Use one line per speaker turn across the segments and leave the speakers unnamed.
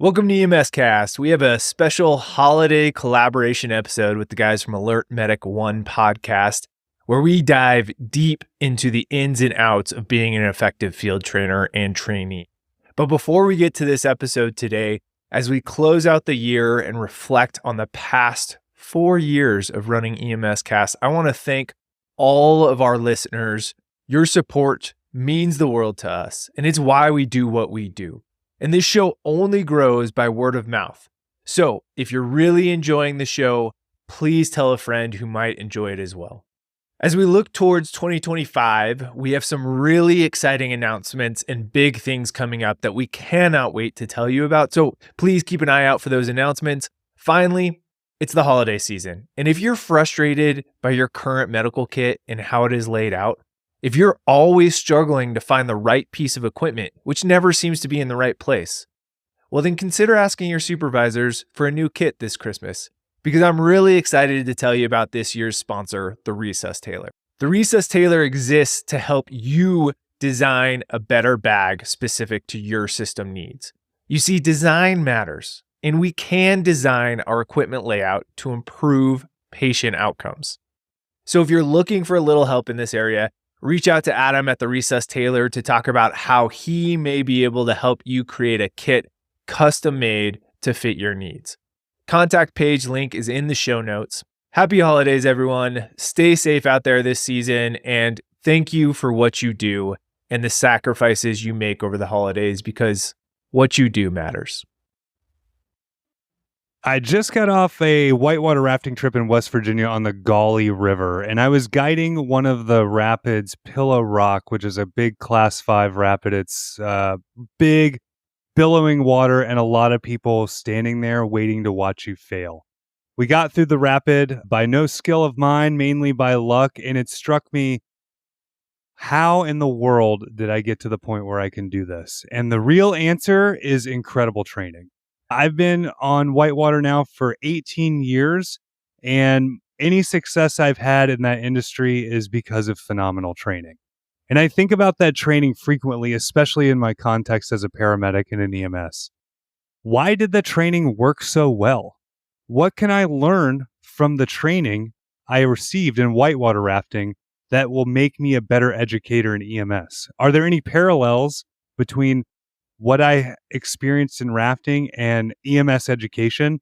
Welcome to EMS Cast. We have a special holiday collaboration episode with the guys from AlertMedicOne podcast, where we dive deep into the ins and outs of being an effective field trainer and trainee. But before we get to this episode today, as we close out the year and reflect on the past 4 years of running EMS Cast, I want to thank all of our listeners. Your support means the world to us, and it's why we do what we do. And this show only grows by word of mouth. So if you're really enjoying the show, please tell a friend who might enjoy it as well. As we look towards 2025, we have some really exciting announcements and big things coming up that we cannot wait to tell you about. So please keep an eye out for those announcements. Finally, it's the holiday season. And if you're frustrated by your current medical kit and how it is laid out, if you're always struggling to find the right piece of equipment, which never seems to be in the right place, well, then consider asking your supervisors for a new kit this Christmas, because I'm really excited to tell you about this year's sponsor, the Resuscitator. The Resuscitator exists to help you design a better bag specific to your system needs. You see, design matters, and we can design our equipment layout to improve patient outcomes. So if you're looking for a little help in this area, reach out to Adam at the Resuscitator to talk about how he may be able to help you create a kit custom made to fit your needs. Contact page link is in the show notes. Happy holidays, everyone. Stay safe out there this season, and thank you for what you do and the sacrifices you make over the holidays, because what you do matters.
I just got off a whitewater rafting trip in West Virginia on the Gauley River, and I was guiding one of the rapids, Pillow Rock, which is a big Class 5 rapid. It's big, billowing water, and a lot of people standing there waiting to watch you fail. We got through the rapid by no skill of mine, mainly by luck, and it struck me, how in the world did I get to the point where I can do this? And the real answer is incredible training. I've been on whitewater now for 18 years, and any success I've had in that industry is because of phenomenal training. And I think about that training frequently, especially in my context as a paramedic in an EMS. Why did the training work so well? What can I learn from the training I received in whitewater rafting that will make me a better educator in EMS? Are there any parallels between what I experienced in rafting and EMS education?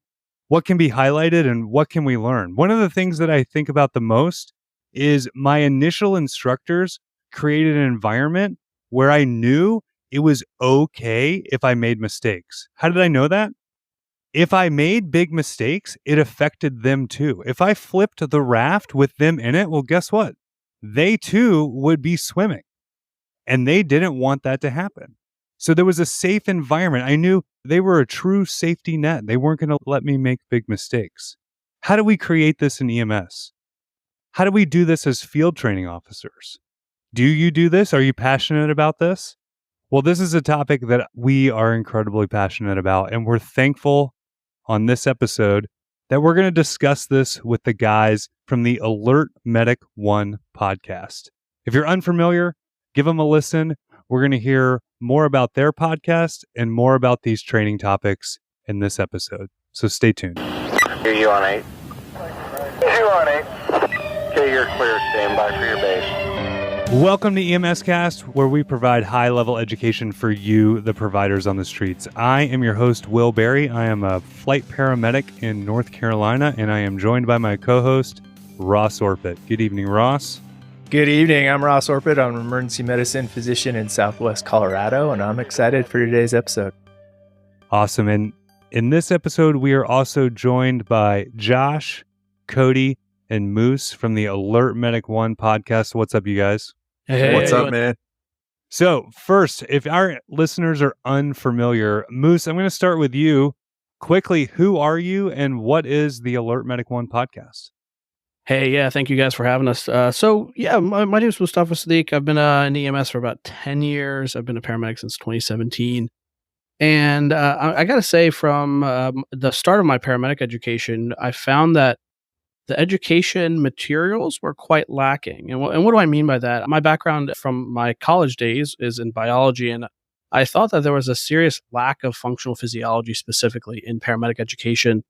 What can be highlighted and what can we learn? One of the things that I think about the most is my initial instructors created an environment where I knew it was okay if I made mistakes. How did I know that? If I made big mistakes, it affected them too. If I flipped the raft with them in it, well, guess what? They too would be swimming, and they didn't want that to happen. So there was a safe environment. I knew they were a true safety net. They weren't going to let me make big mistakes. How do we create this in EMS? How do we do this as field training officers? Do you do this? Are you passionate about this? Well, this is a topic that we are incredibly passionate about, and we're thankful on this episode that we're going to discuss this with the guys from the AlertMedicOne podcast. If you're unfamiliar, give them a listen. We're going to hear more about their podcast and more about these training topics in this episode. So stay tuned.
You on 8. You on 8. Okay, you're clear. Stand by for your base.
Welcome to EMS Cast, where we provide high-level education for you, the providers on the streets. I am your host, Will Berry. I am a flight paramedic in North Carolina, and I am joined by my co-host, Ross Orpit. Good evening, Ross.
Good evening. I'm Ross Orpit. I'm an emergency medicine physician in Southwest Colorado, and I'm excited for today's episode.
Awesome. And in this episode, we are also joined by Josh, Cody, and Moose from the AlertMedicOne podcast. What's up, you guys?
Hey,
what's up, man?
So first, if our listeners are unfamiliar, Moose, I'm going to start with you. Quickly, who are you and what is the AlertMedicOne podcast?
Hey, yeah, thank you guys for having us. My name is Mustafa Sadiq. I've been in EMS for about 10 years. I've been a paramedic since 2017. And I got to say, from the start of my paramedic education, I found that the education materials were quite lacking. And what do I mean by that? My background from my college days is in biology, and I thought that there was a serious lack of functional physiology specifically in paramedic education.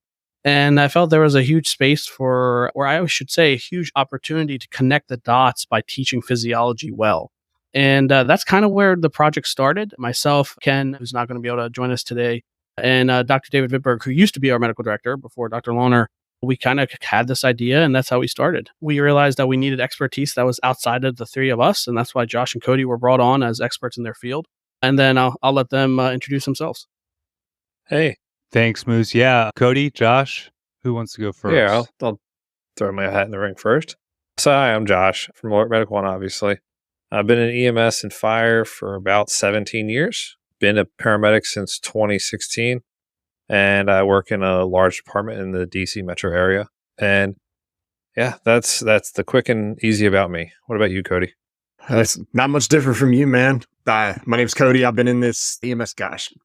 And I felt there was a huge space or I should say, a huge opportunity to connect the dots by teaching physiology well. And that's kind of where the project started. Myself, Ken, who's not going to be able to join us today, and Dr. David Wittberg, who used to be our medical director before Dr. Lohner, we kind of had this idea, and that's how we started. We realized that we needed expertise that was outside of the three of us, and that's why Josh and Cody were brought on as experts in their field. And then I'll let them introduce themselves.
Hey.
Thanks, Moose. Yeah, Cody, Josh, who wants to go first?
Yeah, I'll throw my hat in the ring first. So hi, I'm Josh from AlertMedicOne, obviously. I've been in EMS and fire for about 17 years. Been a paramedic since 2016. And I work in a large department in the DC metro area. And yeah, that's the quick and easy about me. What about you, Cody?
That's not much different from you, man. My name's Cody. I've been in this EMS,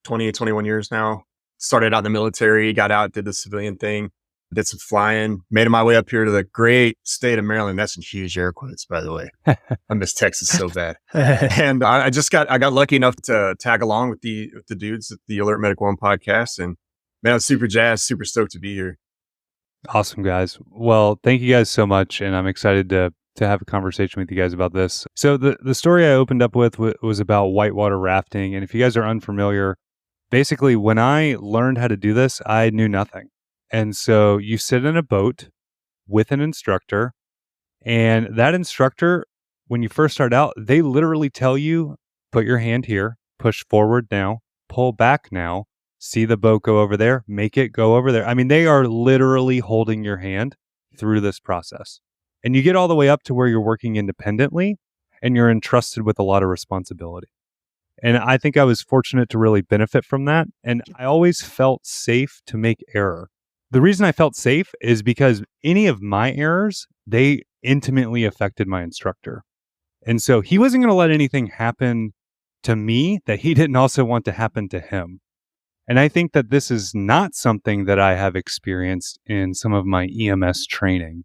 21 years now. Started out in the military, got out, did the civilian thing, did some flying, made my way up here to the great state of Maryland. That's in huge air quotes, by the way. I miss Texas so bad. And I got lucky enough to tag along with the dudes at the AlertMedicOne podcast. And man, I'm super jazzed, super stoked to be here.
Awesome, guys. Well, thank you guys so much. And I'm excited to have a conversation with you guys about this. So the story I opened up with was about whitewater rafting. And if you guys are unfamiliar, basically, when I learned how to do this, I knew nothing. And so you sit in a boat with an instructor, and that instructor, when you first start out, they literally tell you, put your hand here, push forward now, pull back now, see the boat go over there, make it go over there. I mean, they are literally holding your hand through this process. And you get all the way up to where you're working independently and you're entrusted with a lot of responsibility. And I think I was fortunate to really benefit from that. And I always felt safe to make error. The reason I felt safe is because any of my errors, they intimately affected my instructor. And so he wasn't going to let anything happen to me that he didn't also want to happen to him. And I think that this is not something that I have experienced in some of my EMS training.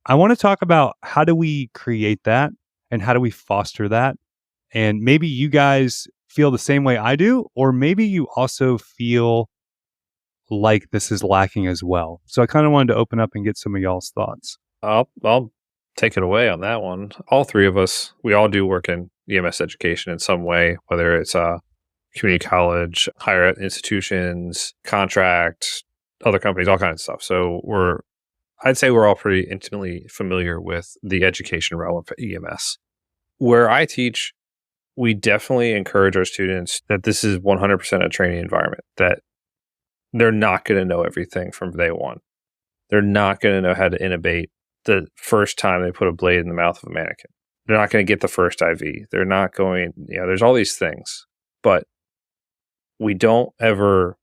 I want to talk about how do we create that and how do we foster that? And maybe you guys feel the same way I do, or maybe you also feel like this is lacking as well. So I kind of wanted to open up and get some of y'all's thoughts.
I'll take it away on that one. All three of us, we all do work in EMS education in some way, whether it's community college, higher ed institutions, contract, other companies, all kinds of stuff. So I'd say we're all pretty intimately familiar with the education realm of EMS. Where I teach, we definitely encourage our students that this is 100% a training environment, that they're not going to know everything from day one. They're not going to know how to intubate the first time they put a blade in the mouth of a mannequin. They're not going to get the first IV. They're not going, there's all these things, but we don't ever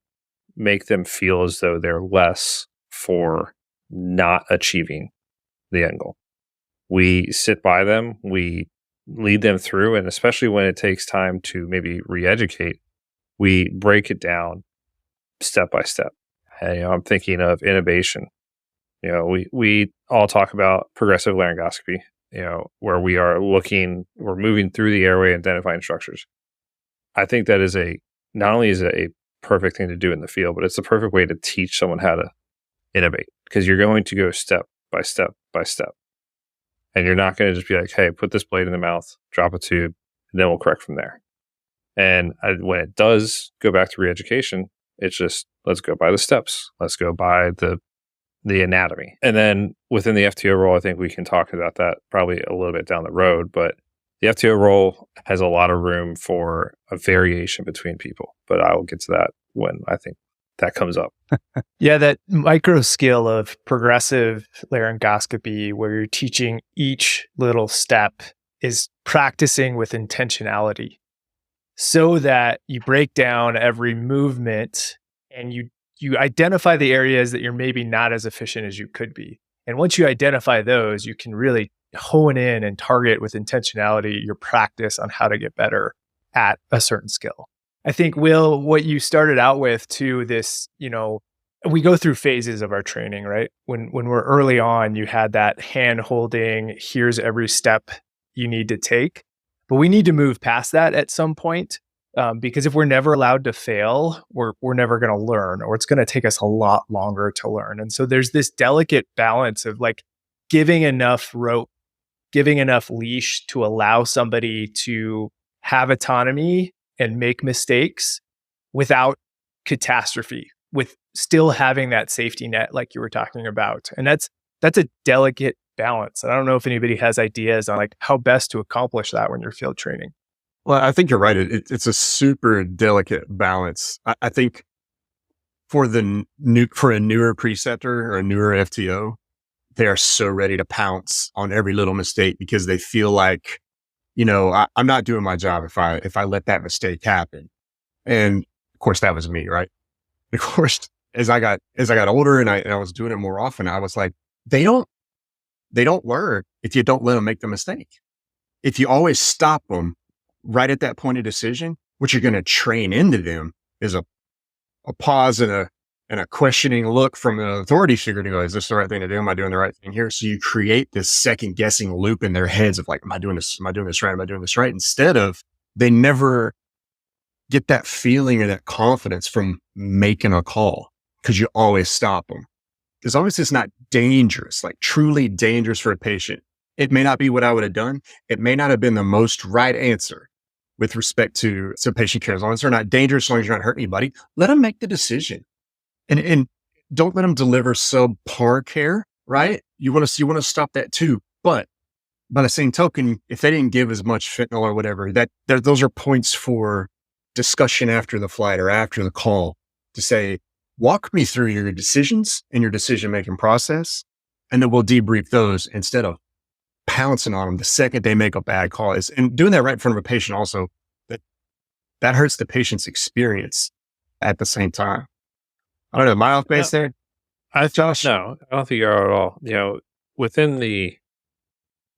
make them feel as though they're less for not achieving the end goal. We sit by them, we lead them through, and especially when it takes time to maybe re-educate, we break it down step by step. And, I'm thinking of intubation. We all talk about progressive laryngoscopy, where we're moving through the airway, identifying structures. I think that is not only is it a perfect thing to do in the field, but it's the perfect way to teach someone how to intubate, because you're going to go step by step by step. And you're not going to just be like, hey, put this blade in the mouth, drop a tube, and then we'll correct from there. And when it does go back to re-education, it's just, let's go by the steps. Let's go by the anatomy. And then within the FTO role, I think we can talk about that probably a little bit down the road. But the FTO role has a lot of room for a variation between people. But I will get to that when I think that comes up.
Yeah, that micro scale of progressive laryngoscopy where you're teaching each little step is practicing with intentionality so that you break down every movement and you identify the areas that you're maybe not as efficient as you could be. And once you identify those, you can really hone in and target with intentionality your practice on how to get better at a certain skill. I think, Will, what you started out with too, this, we go through phases of our training, right? When we're early on, you had that hand holding, here's every step you need to take. But we need to move past that at some point. Because if we're never allowed to fail, we're never going to learn, or it's going to take us a lot longer to learn. And so there's this delicate balance of like giving enough rope, giving enough leash to allow somebody to have autonomy and make mistakes without catastrophe, with still having that safety net like you were talking about. And that's a delicate balance. And I don't know if anybody has ideas on like how best to accomplish that when you're field training.
Well, I think you're right. It's a super delicate balance. I think for a newer preceptor or a newer FTO, they are so ready to pounce on every little mistake because they feel like, I'm not doing my job if I let that mistake happen. And of course, that was me, right? Of course, as I got older and I was doing it more often, I was like, they don't learn if you don't let them make the mistake. If you always stop them right at that point of decision, what you're going to train into them is a pause and a questioning look from an authority figure to go, is this the right thing to do? Am I doing the right thing here? So you create this second guessing loop in their heads of like, am I doing this? Am I doing this right? Am I doing this right? Instead of they never get that feeling or that confidence from making a call because you always stop them. As long as it's not dangerous, like truly dangerous for a patient, it may not be what I would have done. It may not have been the most right answer with respect to patient care. As long as they're not dangerous, as long as you're not hurting anybody, let them make the decision. And don't let them deliver subpar care, right? You want to stop that too. But by the same token, if they didn't give as much fentanyl or whatever, those are points for discussion after the flight or after the call to say, walk me through your decisions and your decision-making process, and then we'll debrief those instead of pouncing on them the second they make a bad call. And doing that right in front of a patient also, that hurts the patient's experience at the same time. I don't know, am I off base there? Josh?
No, I don't think you are at all. Within the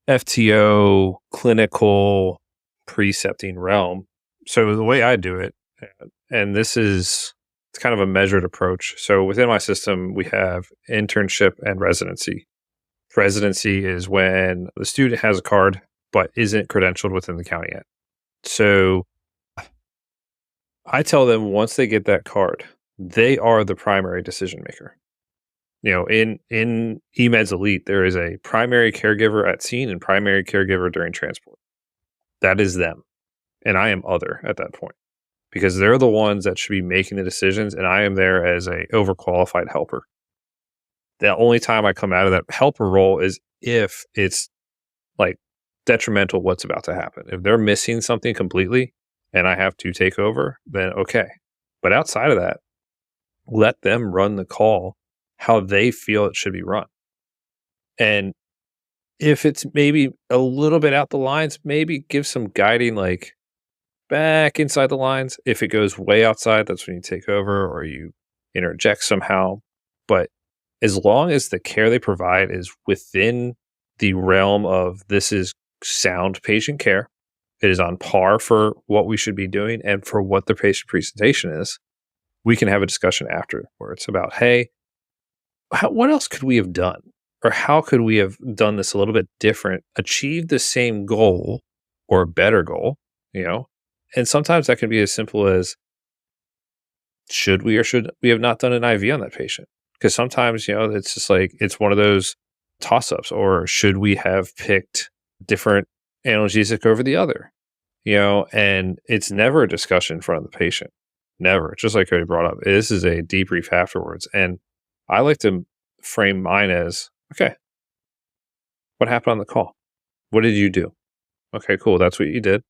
FTO clinical precepting realm, so the way I do it, and it's kind of a measured approach. So within my system, we have internship and residency. Residency is when the student has a card, but isn't credentialed within the county yet. So I tell them once they get that card, they are the primary decision maker. In EMEDS Elite, there is a primary caregiver at scene and primary caregiver during transport. That is them. And I am other at that point because they're the ones that should be making the decisions. And I am there as a overqualified helper. The only time I come out of that helper role is if it's like detrimental what's about to happen. If they're missing something completely and I have to take over, then okay. But outside of that, let them run the call how they feel it should be run. And if it's maybe a little bit out the lines, maybe give some guiding like back inside the lines. If it goes way outside, that's when you take over or you interject somehow. But as long as the care they provide is within the realm of this is sound patient care, it is on par for what we should be doing and for what the patient presentation is, we can have a discussion afterwards about, hey, what else could we have done? Or how could we have done this a little bit different, achieve the same goal or a better goal, And sometimes that can be as simple as, should we or should we have not done an IV on that patient? Because sometimes, it's just like, it's one of those toss-ups. Or should we have picked different analgesic over the other? And it's never a discussion in front of the patient. Never. Just like Cody brought up, this is a debrief afterwards. And I like to frame mine as, okay, what happened on the call? What did you do? Okay, cool. That's what you did.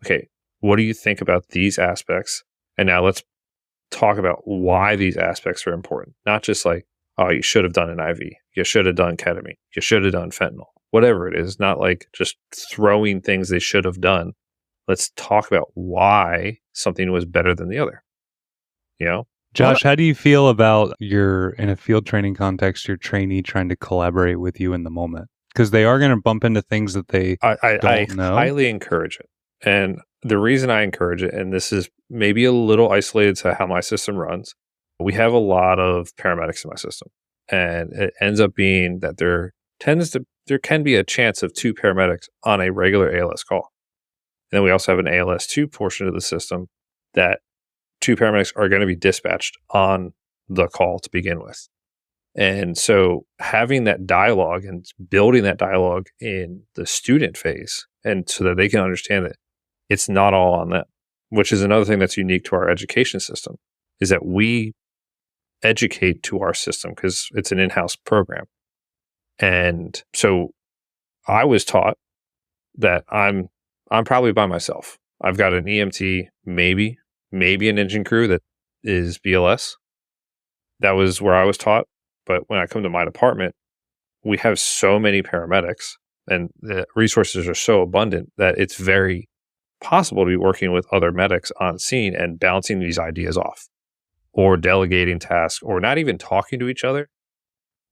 Okay, what do you think about these aspects? And now let's talk about why these aspects are important. Not just like, oh, you should have done an IV. You should have done ketamine. You should have done fentanyl. Whatever it is, not like just throwing things they should have done. Let's talk about why something was better than the other.
Josh, how do you feel about in a field training context, your trainee trying to collaborate with you in the moment? Because they are going to bump into things that they don't know.
I highly encourage it. And the reason I encourage it, and this is maybe a little isolated to how my system runs, we have a lot of paramedics in my system. And it ends up being that there can be a chance of 2 paramedics on a regular ALS call. And then we also have an ALS2 portion of the system that 2 paramedics are going to be dispatched on the call to begin with. And so having that dialogue and building that dialogue in the student phase, and so that they can understand that it's not all on them, which is another thing that's unique to our education system, is that we educate to our system because it's an in-house program. And so I was taught that I'm probably by myself. I've got an EMT, maybe an engine crew that is BLS. That was where I was taught. But when I come to my department, we have so many paramedics and the resources are so abundant that it's very possible to be working with other medics on scene and bouncing these ideas off, or delegating tasks, or not even talking to each other.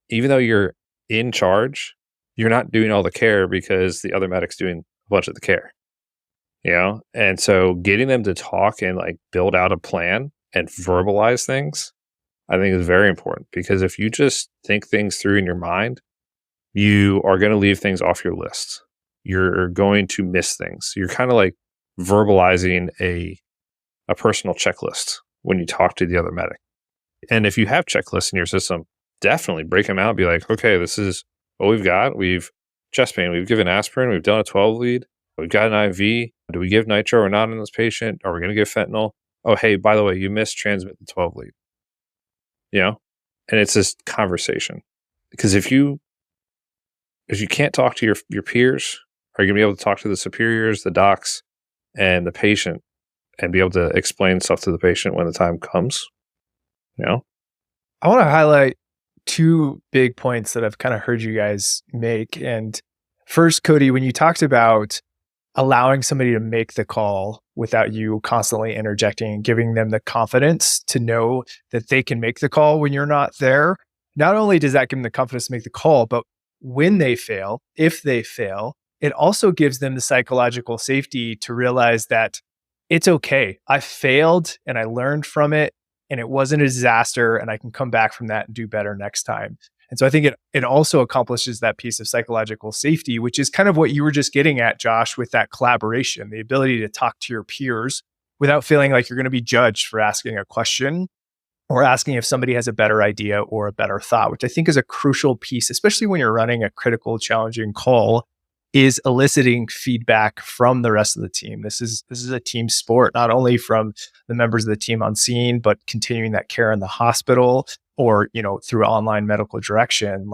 Even though you're in charge, you're not doing all the care because the other medic's doing a bunch of the care, you know? And so getting them to talk and like build out a plan and verbalize things, I think is very important, because if you just think things through in your mind, you are going to leave things off your list. You're going to miss things. You're kind of like verbalizing a personal checklist when you talk to the other medic. And if you have checklists in your system, definitely break them out and be like, okay, this is what we've got. We've chest pain. We've given aspirin. We've done a 12 lead. We've got an IV. Do we give nitro or not in this patient? Are we going to give fentanyl? Oh, hey, by the way, you missed transmit the 12 lead. You know? And it's this conversation. Because if you can't talk to your peers, are you going to be able to talk to the superiors, the docs, and the patient, and be able to explain stuff to the patient when the time comes? You know?
I want to highlight 2 big points that I've kind of heard you guys make. And first, Cody, when you talked about allowing somebody to make the call without you constantly interjecting and giving them the confidence to know that they can make the call when you're not there, not only does that give them the confidence to make the call, but when they fail, if they fail, it also gives them the psychological safety to realize that it's okay. I failed and I learned from it, and it wasn't a disaster, and I can come back from that and do better next time. And so I think it also accomplishes that piece of psychological safety, which is kind of what you were just getting at, Josh, with that collaboration, the ability to talk to your peers without feeling like you're going to be judged for asking a question or asking if somebody has a better idea or a better thought, which I think is a crucial piece, especially when you're running a critical, challenging call, is eliciting feedback from the rest of the team. This is a team sport, not only from the members of the team on scene, but continuing that care in the hospital or, through online medical direction,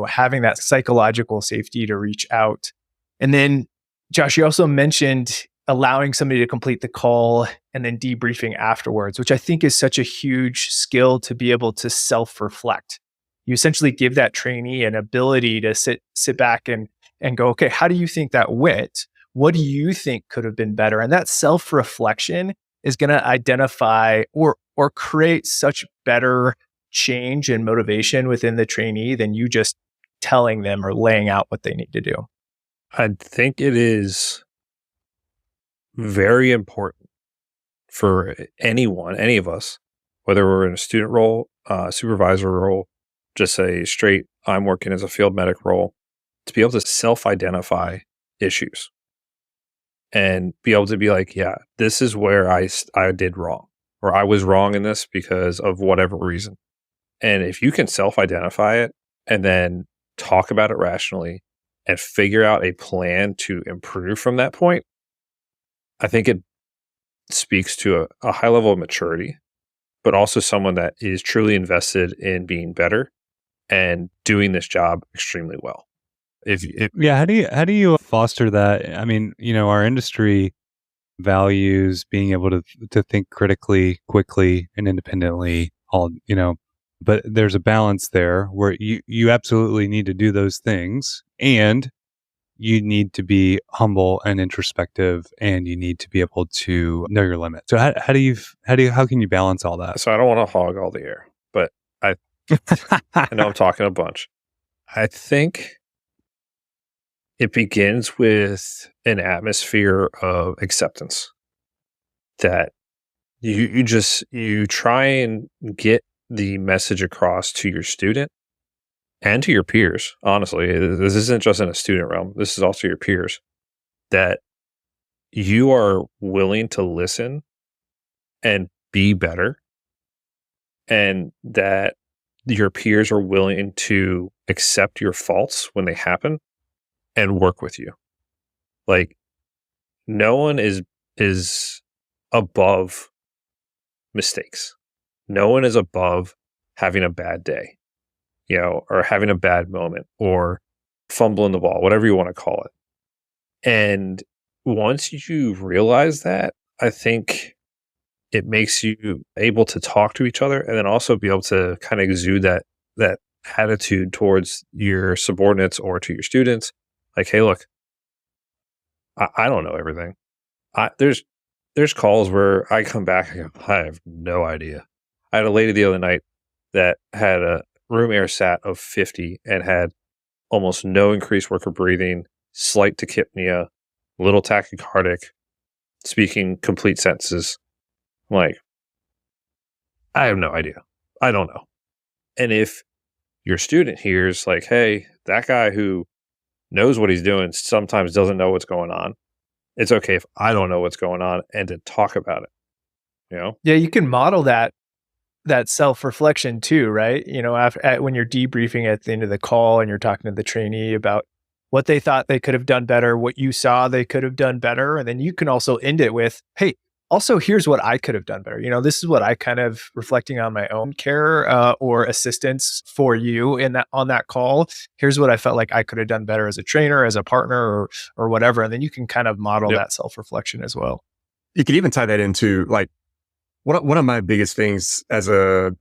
having that psychological safety to reach out. And then, Josh, you also mentioned allowing somebody to complete the call and then debriefing afterwards, which I think is such a huge skill to be able to self-reflect. You essentially give that trainee an ability to sit back and go, okay, how do you think that went? What do you think could have been better? And that self-reflection is going to identify or create such better change and motivation within the trainee than you just telling them or laying out what they need to do.
I think it is very important for anyone, any of us, whether we're in a student role, supervisor role, just a straight, I'm working as a field medic role, to be able to self-identify issues and be able to be like, yeah, this is where I did wrong, or I was wrong in this because of whatever reason. And if you can self-identify it and then talk about it rationally and figure out a plan to improve from that point, I think it speaks to a high level of maturity, but also someone that is truly invested in being better and doing this job extremely well.
How do you foster that? I mean, our industry values being able to think critically, quickly, and independently. But there's a balance there where you absolutely need to do those things, and you need to be humble and introspective, and you need to be able to know your limit. So how can you balance all that?
So I don't want to hog all the air, but I know I'm talking a bunch. I think it begins with an atmosphere of acceptance that you try and get the message across to your student and to your peers. Honestly, this isn't just in a student realm. This is also your peers, that you are willing to listen and be better, and that your peers are willing to accept your faults when they happen and work with you. Like, no one is above mistakes. No one is above having a bad day, or having a bad moment, or fumbling the ball, whatever you want to call it. And once you realize that, I think it makes you able to talk to each other, and then also be able to kind of exude that attitude towards your subordinates or to your students. Like, hey, look, I don't know everything. There's calls where I come back and go, I have no idea. I had a lady the other night that had a room air sat of 50 and had almost no increased worker breathing, slight tachypnea, little tachycardic, speaking complete sentences. I'm like, I have no idea. I don't know. And if your student hears like, hey, that guy who knows what he's doing sometimes doesn't know what's going on, it's okay if I don't know what's going on, and to talk about it.
Yeah, you can model that self-reflection too, right? When you're debriefing at the end of the call and you're talking to the trainee about what they thought they could have done better, what you saw they could have done better, and then you can also end it with, hey, also, here's what I could have done better. This is what I kind of reflecting on my own care or assistance for you on that call. Here's what I felt like I could have done better as a trainer, as a partner, or whatever. And then you can kind of model that self-reflection as well.
You could even tie that into like one of my biggest things as a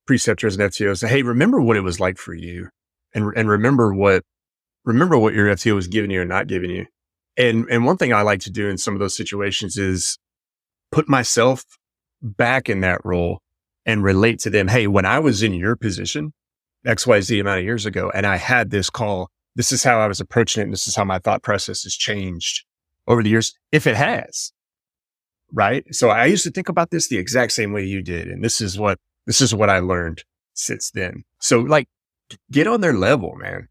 preceptor, as an FTO, is, hey, remember what it was like for you, and remember what your FTO was giving you or not giving you. And one thing I like to do in some of those situations is put myself back in that role and relate to them. Hey, when I was in your position, XYZ amount of years ago, and I had this call, this is how I was approaching it. And this is how my thought process has changed over the years, if it has. Right. So I used to think about this the exact same way you did. And this is what I learned since then. So like, get on their level, man.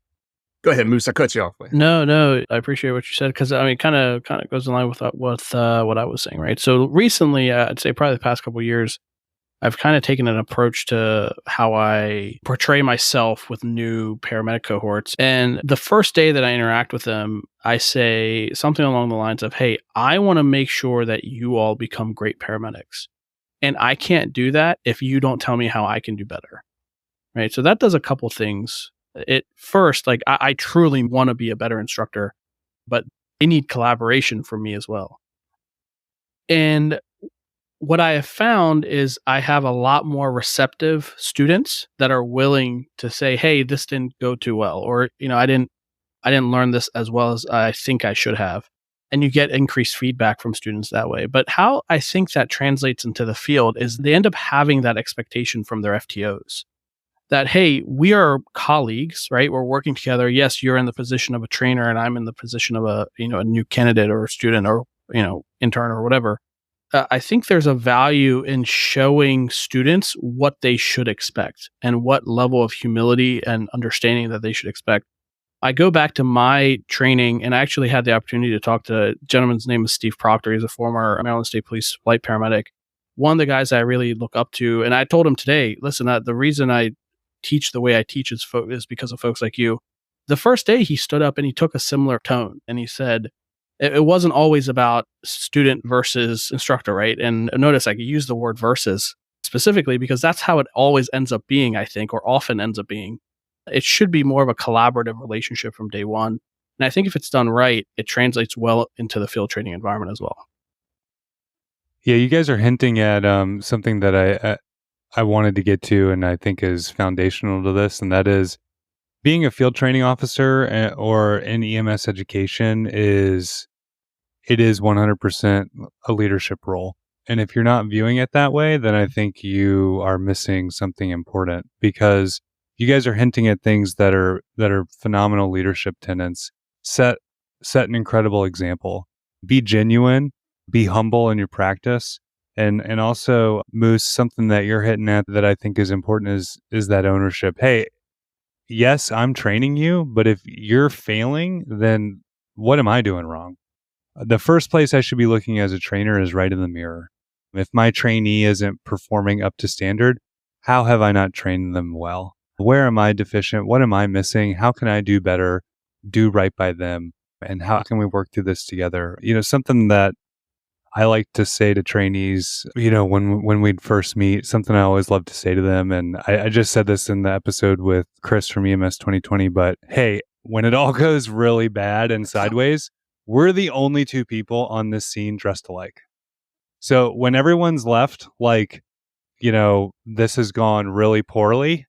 Go ahead, Moose. I cut you off.
No, I appreciate what you said, because I mean, kind of goes in line with what I was saying, right? So recently, I'd say probably the past couple of years, I've kind of taken an approach to how I portray myself with new paramedic cohorts. And the first day that I interact with them, I say something along the lines of, hey, I want to make sure that you all become great paramedics. And I can't do that if you don't tell me how I can do better. Right. So that does a couple things. First, like I truly want to be a better instructor, but they need collaboration from me as well. And what I have found is I have a lot more receptive students that are willing to say, hey, this didn't go too well, or, I didn't learn this as well as I think I should have. And you get increased feedback from students that way. But how I think that translates into the field is they end up having that expectation from their FTOs. That, hey, we are colleagues, right? We're working together. Yes, you're in the position of a trainer and I'm in the position of a new candidate or a student or, intern or whatever. I think there's a value in showing students what they should expect and what level of humility and understanding that they should expect. I go back to my training, and I actually had the opportunity to talk to a gentleman's name is Steve Proctor. He's a former Maryland State Police flight paramedic. One of the guys I really look up to, and I told him today, listen, the reason I teach the way I teach is because of folks like you. The first day he stood up and he took a similar tone and he said, it wasn't always about student versus instructor, right? And notice I use the word versus specifically because that's how it always ends up being, I think, or often ends up being. It should be more of a collaborative relationship from day one. And I think if it's done right, it translates well into the field training environment as well.
Yeah, you guys are hinting at something that I wanted to get to, and I think is foundational to this, and that is being a field training officer or in EMS education is 100% a leadership role. And if you're not viewing it that way, then I think you are missing something important, because you guys are hinting at things that are phenomenal leadership tenets. Set an incredible example. Be genuine, be humble in your practice. And also, Moose, something that you're hitting at that I think is important is that ownership. Hey, yes, I'm training you, but if you're failing, then what am I doing wrong? The first place I should be looking as a trainer is right in the mirror. If my trainee isn't performing up to standard, how have I not trained them well? Where am I deficient? What am I missing? How can I do better, do right by them? And how can we work through this together? Something that I like to say to trainees, when we'd first meet, something I always love to say to them. And I just said this in the episode with Chris from EMS 2020, but hey, when it all goes really bad and sideways, we're the only two people on this scene dressed alike. So when everyone's left, this has gone really poorly,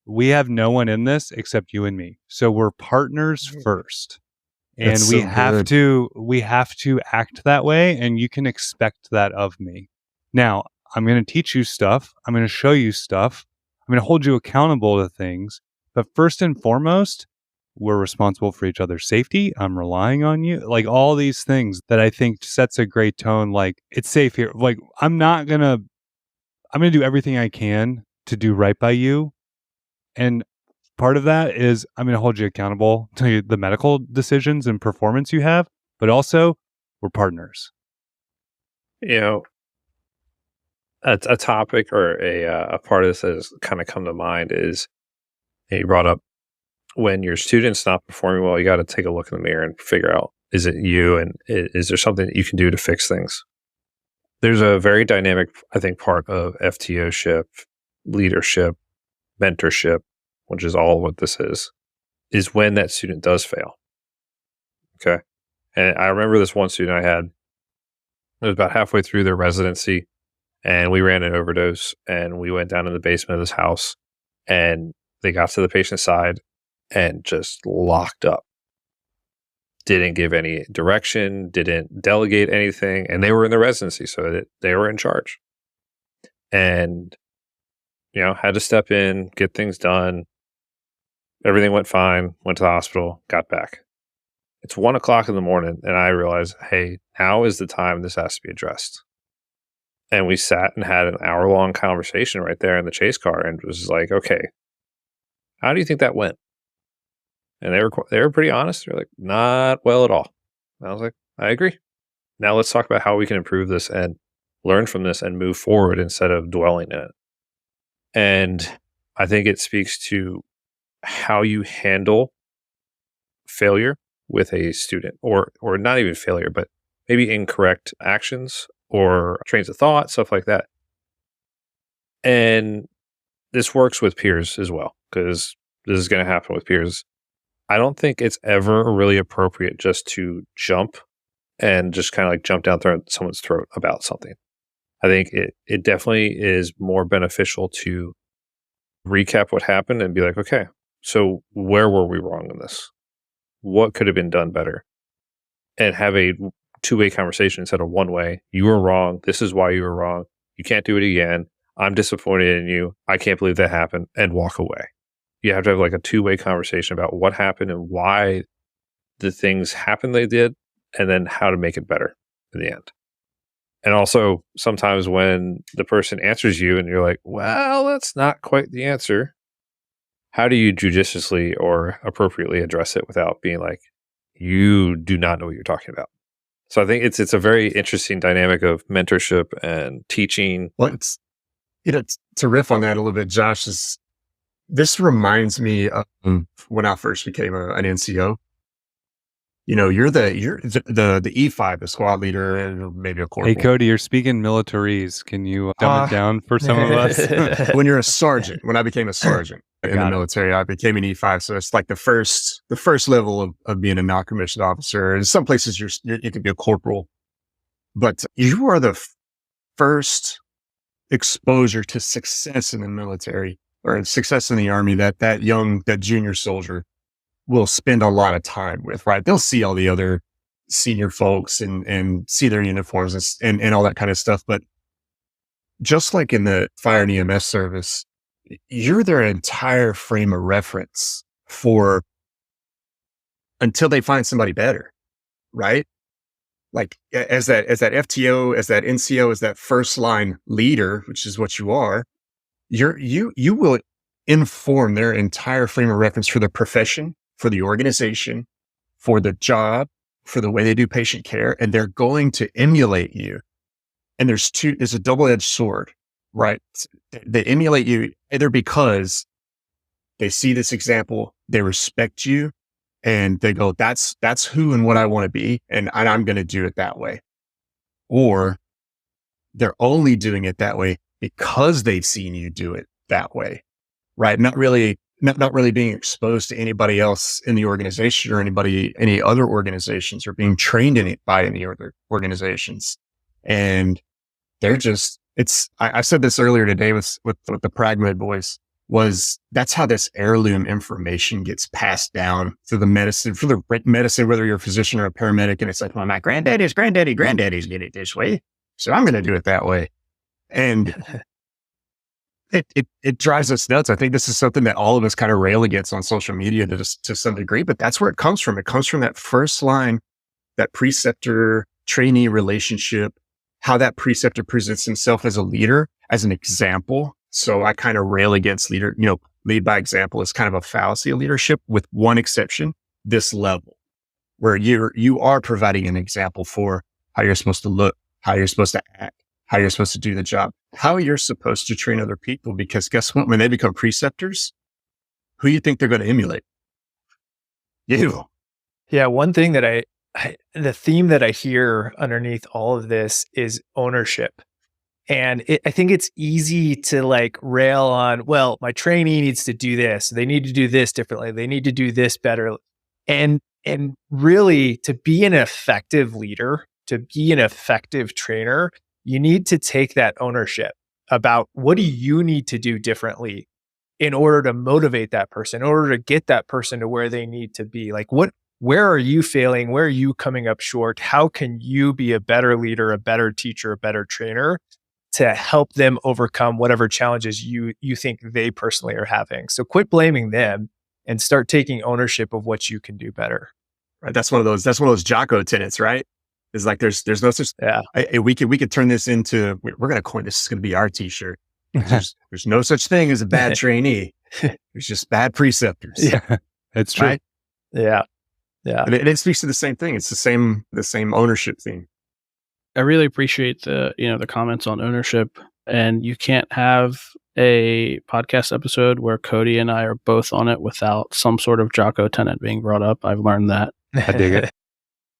we have no one in this except you and me. So we're partners first. And
That's
we
so
have
good.
we have to act that way, and you can expect that of me. Now, I'm going to teach you stuff. I'm going to show you stuff. I'm going to hold you accountable to things. But first and foremost, we're responsible for each other's safety. I'm relying on you. Like all these things that I think sets a great tone. Like, it's safe here. Like, I'm going to do everything I can to do right by you. And part of that is I'm going to hold you accountable to the medical decisions and performance you have, but also we're partners.
A topic or a part of this that has kind of come to mind is you brought up when your student's not performing well, you got to take a look in the mirror and figure out, is it you? And is there something that you can do to fix things? There's a very dynamic, I think, part of FTO-ship, leadership, mentorship, which is all what this is when that student does fail. Okay. And I remember this one student I had, it was about halfway through their residency, and we ran an overdose, and we went down in the basement of this house, and they got to the patient's side and just locked up. Didn't give any direction, didn't delegate anything, and they were in the residency, so they were in charge. And, had to step in, get things done. Everything went fine, went to the hospital, got back. It's 1:00 in the morning, and I realized, hey, now is the time this has to be addressed. And we sat and had an hour-long conversation right there in the chase car, and it was like, okay, how do you think that went? And they were pretty honest. They're like, not well at all. And I was like, I agree. Now let's talk about how we can improve this and learn from this and move forward instead of dwelling in it. And I think it speaks to how you handle failure with a student, or not even failure, but maybe incorrect actions or trains of thought, stuff like that. And this works with peers as well, because this is going to happen with peers. I don't think it's ever really appropriate just to jump and just kind of like jump down someone's throat about something. I think it definitely is more beneficial to recap what happened and be like, okay, so where were we wrong in this? What could have been done better? And have a two-way conversation instead of one way. You were wrong. This is why you were wrong. You can't do it again. I'm disappointed in you. I can't believe that happened, and walk away. You have to have like a two-way conversation about what happened and why the things happened they did, and then how to make it better in the end. And also, sometimes when the person answers you and you're like, well, that's not quite the answer, how do you judiciously or appropriately address it without being like, you do not know what you're talking about? So I think it's a very interesting dynamic of mentorship and teaching.
Well, to riff on that a little bit, Josh, this reminds me of when I first became an NCO. You're the E5, the squad leader, and maybe a corporal.
Hey, Cody, you're speaking militaries. Can you dumb it down for some of us?
When you're a sergeant, when I became a sergeant in the military, I became an E5. So it's like the first level of being a non-commissioned officer. In some places, you can be a corporal, but you are the first exposure to success in the military or success in the Army that junior soldier will spend a lot of time with, right? They'll see all the other senior folks and see their uniforms and all that kind of stuff. But just like in the fire and EMS service, you're their entire frame of reference until they find somebody better, right? Like as that FTO, as that NCO, as that first line leader, which is what you are, you will inform their entire frame of reference for the profession, for the organization, for the job, for the way they do patient care, and they're going to emulate you And there's a double-edged sword, right? They emulate you either because they see this example, they respect you, and they go, that's who and what I want to be. And I'm going to do it that way. Or they're only doing it that way because they've seen you do it that way, right? Not really being exposed to anybody else in the organization or any other organizations, or being trained in it by any other organizations. And they're just, I said this earlier today with the Pragmed boys, that's how this heirloom information gets passed down through the medicine, whether you're a physician or a paramedic. And it's like, well, my granddaddy's did it this way, so I'm going to do it that way. And it drives us nuts. I think this is something that all of us kind of rail against on social media to some degree, but that's where it comes from. It comes from that first line, that preceptor trainee relationship, how that preceptor presents himself as a leader, as an example. So I kind of rail against lead by example is kind of a fallacy of leadership, with one exception, this level, where you are providing an example for how you're supposed to look, how you're supposed to act, how you're supposed to do the job, how you're supposed to train other people. Because guess what? When they become preceptors, who do you think they're going to emulate? You.
Yeah. One thing that the theme that I hear underneath all of this is ownership. And I think it's easy to like rail on, well, my trainee needs to do this. They need to do this differently. They need to do this better. And really, to be an effective leader, to be an effective trainer, you need to take that ownership about what do you need to do differently in order to motivate that person, in order to get that person to where they need to be. Like, where are you failing? Where are you coming up short? How can you be a better leader, a better teacher, a better trainer to help them overcome whatever challenges you think they personally are having? So quit blaming them and start taking ownership of what you can do better.
Right. That's one of those Jocko tenets, right? It's like there's no such.
Yeah.
We could turn this into, we're going to coin this. Is going to be our t-shirt. There's no such thing as a bad trainee. There's just bad preceptors.
Yeah, it's true.
Right?
Yeah. Yeah.
And it speaks to the same thing. It's the same ownership theme.
I really appreciate the comments on ownership, and you can't have a podcast episode where Cody and I are both on it without some sort of Jocko tenet being brought up. I've learned that.
I dig it.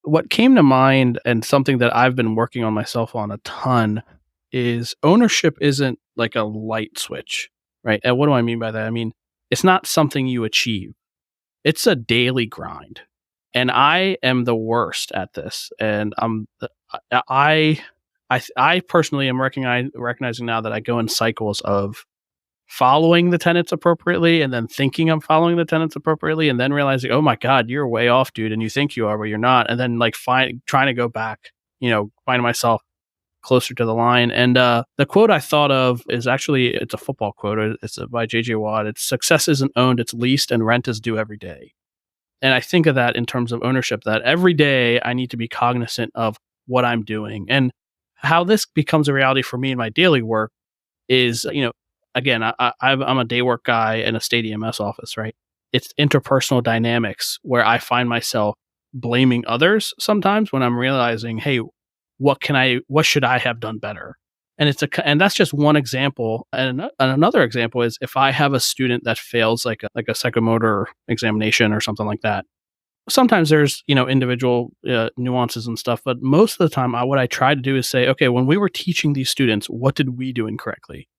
What came to mind, and something that I've been working on myself on a ton, is ownership isn't like a light switch, right? And what do I mean by that? I mean, it's not something you achieve. It's a daily grind. And I am the worst at this. And I personally am recognizing now that I go in cycles of following the tenets appropriately, and then thinking I'm following the tenets appropriately, and then realizing, oh my God, you're way off, dude, and you think you are, but you're not. And then like trying to go back, find myself closer to the line. And the quote I thought of is actually, it's a football quote. It's by J.J. Watt. It's, success isn't owned, it's leased, and rent is due every day. And I think of that in terms of ownership, that every day I need to be cognizant of what I'm doing. And how this becomes a reality for me in my daily work is, again, I'm a day work guy in a state EMS office, right? It's interpersonal dynamics where I find myself blaming others sometimes when I'm realizing, hey, what should I have done better? And and that's just one example. And another example is if I have a student that fails like a psychomotor examination or something like that. Sometimes there's, individual nuances and stuff, but most of the time what I try to do is say, okay, when we were teaching these students, what did we do incorrectly?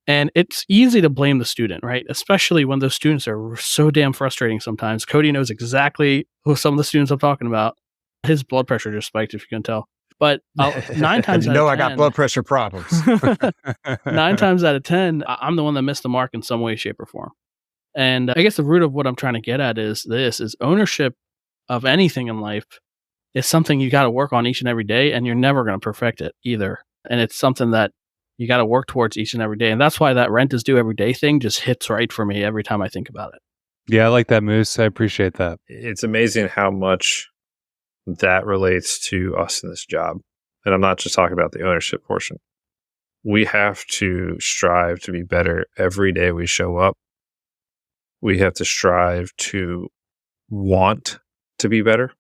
And it's easy to blame the student, right? Especially when those students are so damn frustrating sometimes. Cody knows exactly who some of the students I'm talking about. His blood pressure just spiked, if you can tell. But 9 times out of 10,
I got blood pressure problems.
9 times out of 10, I'm the one that missed the mark in some way, shape, or form. And I guess the root of what I'm trying to get at is ownership of anything in life is something you got to work on each and every day, and you're never going to perfect it either. And it's something that you got to work towards each and every day. And that's why that rent is due every day thing just hits right for me every time I think about it.
Yeah, I like that, Moose. I appreciate that.
It's amazing how much that relates to us in this job. And I'm not just talking about the ownership portion. We have to strive to be better every day we show up. We have to strive to want to be better.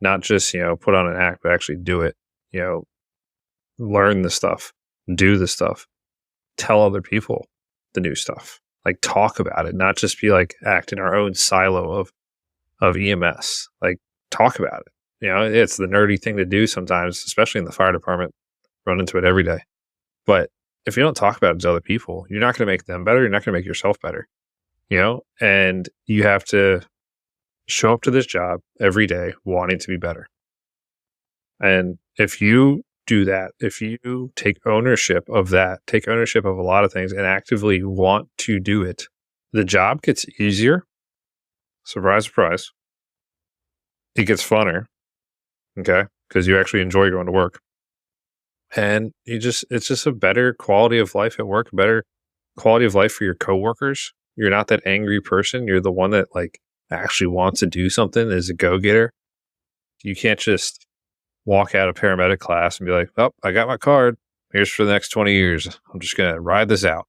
Not just, put on an act, but actually do it. learn the stuff, do the stuff, tell other people the new stuff, like talk about it, not just be like act in our own silo of EMS, like talk about it. It's the nerdy thing to do sometimes, especially in the fire department, run into it every day. But if you don't talk about it to other people, you're not going to make them better. You're not going to make yourself better, and you have to show up to this job every day wanting to be better. And if you do that, if you take ownership of that, take ownership of a lot of things and actively want to do it, the job gets easier. Surprise, surprise. It gets funner. Okay. Because you actually enjoy going to work. And it's just a better quality of life at work, better quality of life for your coworkers. You're not that angry person. You're the one that like actually wants to do something, is a go-getter. You can't just walk out of paramedic class and be like, oh, I got my card. Here's for the next 20 years. I'm just going to ride this out.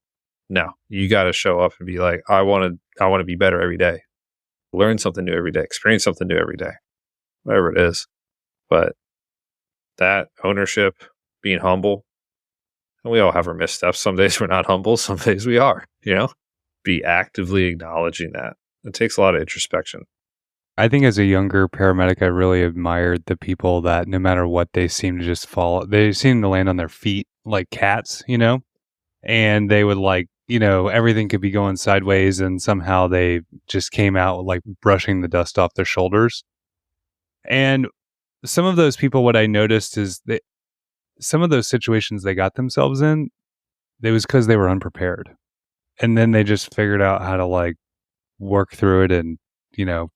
No, you got to show up and be like, I want to be better every day. Learn something new every day. Experience something new every day. Whatever it is. But that ownership, being humble, and we all have our missteps. Some days we're not humble. Some days we are, be actively acknowledging that. It takes a lot of introspection.
I think as a younger paramedic, I really admired the people that no matter what, they seem to just fall. They seem to land on their feet like cats, and they would everything could be going sideways and somehow they just came out like brushing the dust off their shoulders. And some of those people, what I noticed is that some of those situations they got themselves in, it was because they were unprepared. And then they just figured out how to work through it and,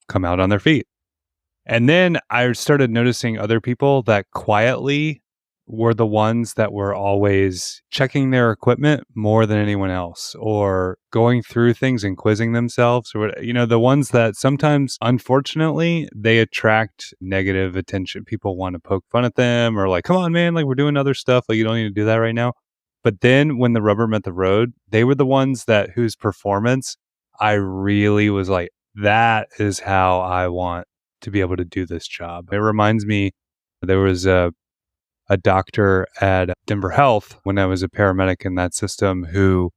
come out on their feet. And then I started noticing other people that quietly were the ones that were always checking their equipment more than anyone else, or going through things and quizzing themselves, or the ones that sometimes, unfortunately, they attract negative attention. People want to poke fun at them or come on, man, we're doing other stuff. You don't need to do that right now. But then when the rubber met the road, they were the ones whose performance I really was like, that is how I want to be able to do this job. It reminds me, there was a doctor at Denver Health when I was a paramedic in that system who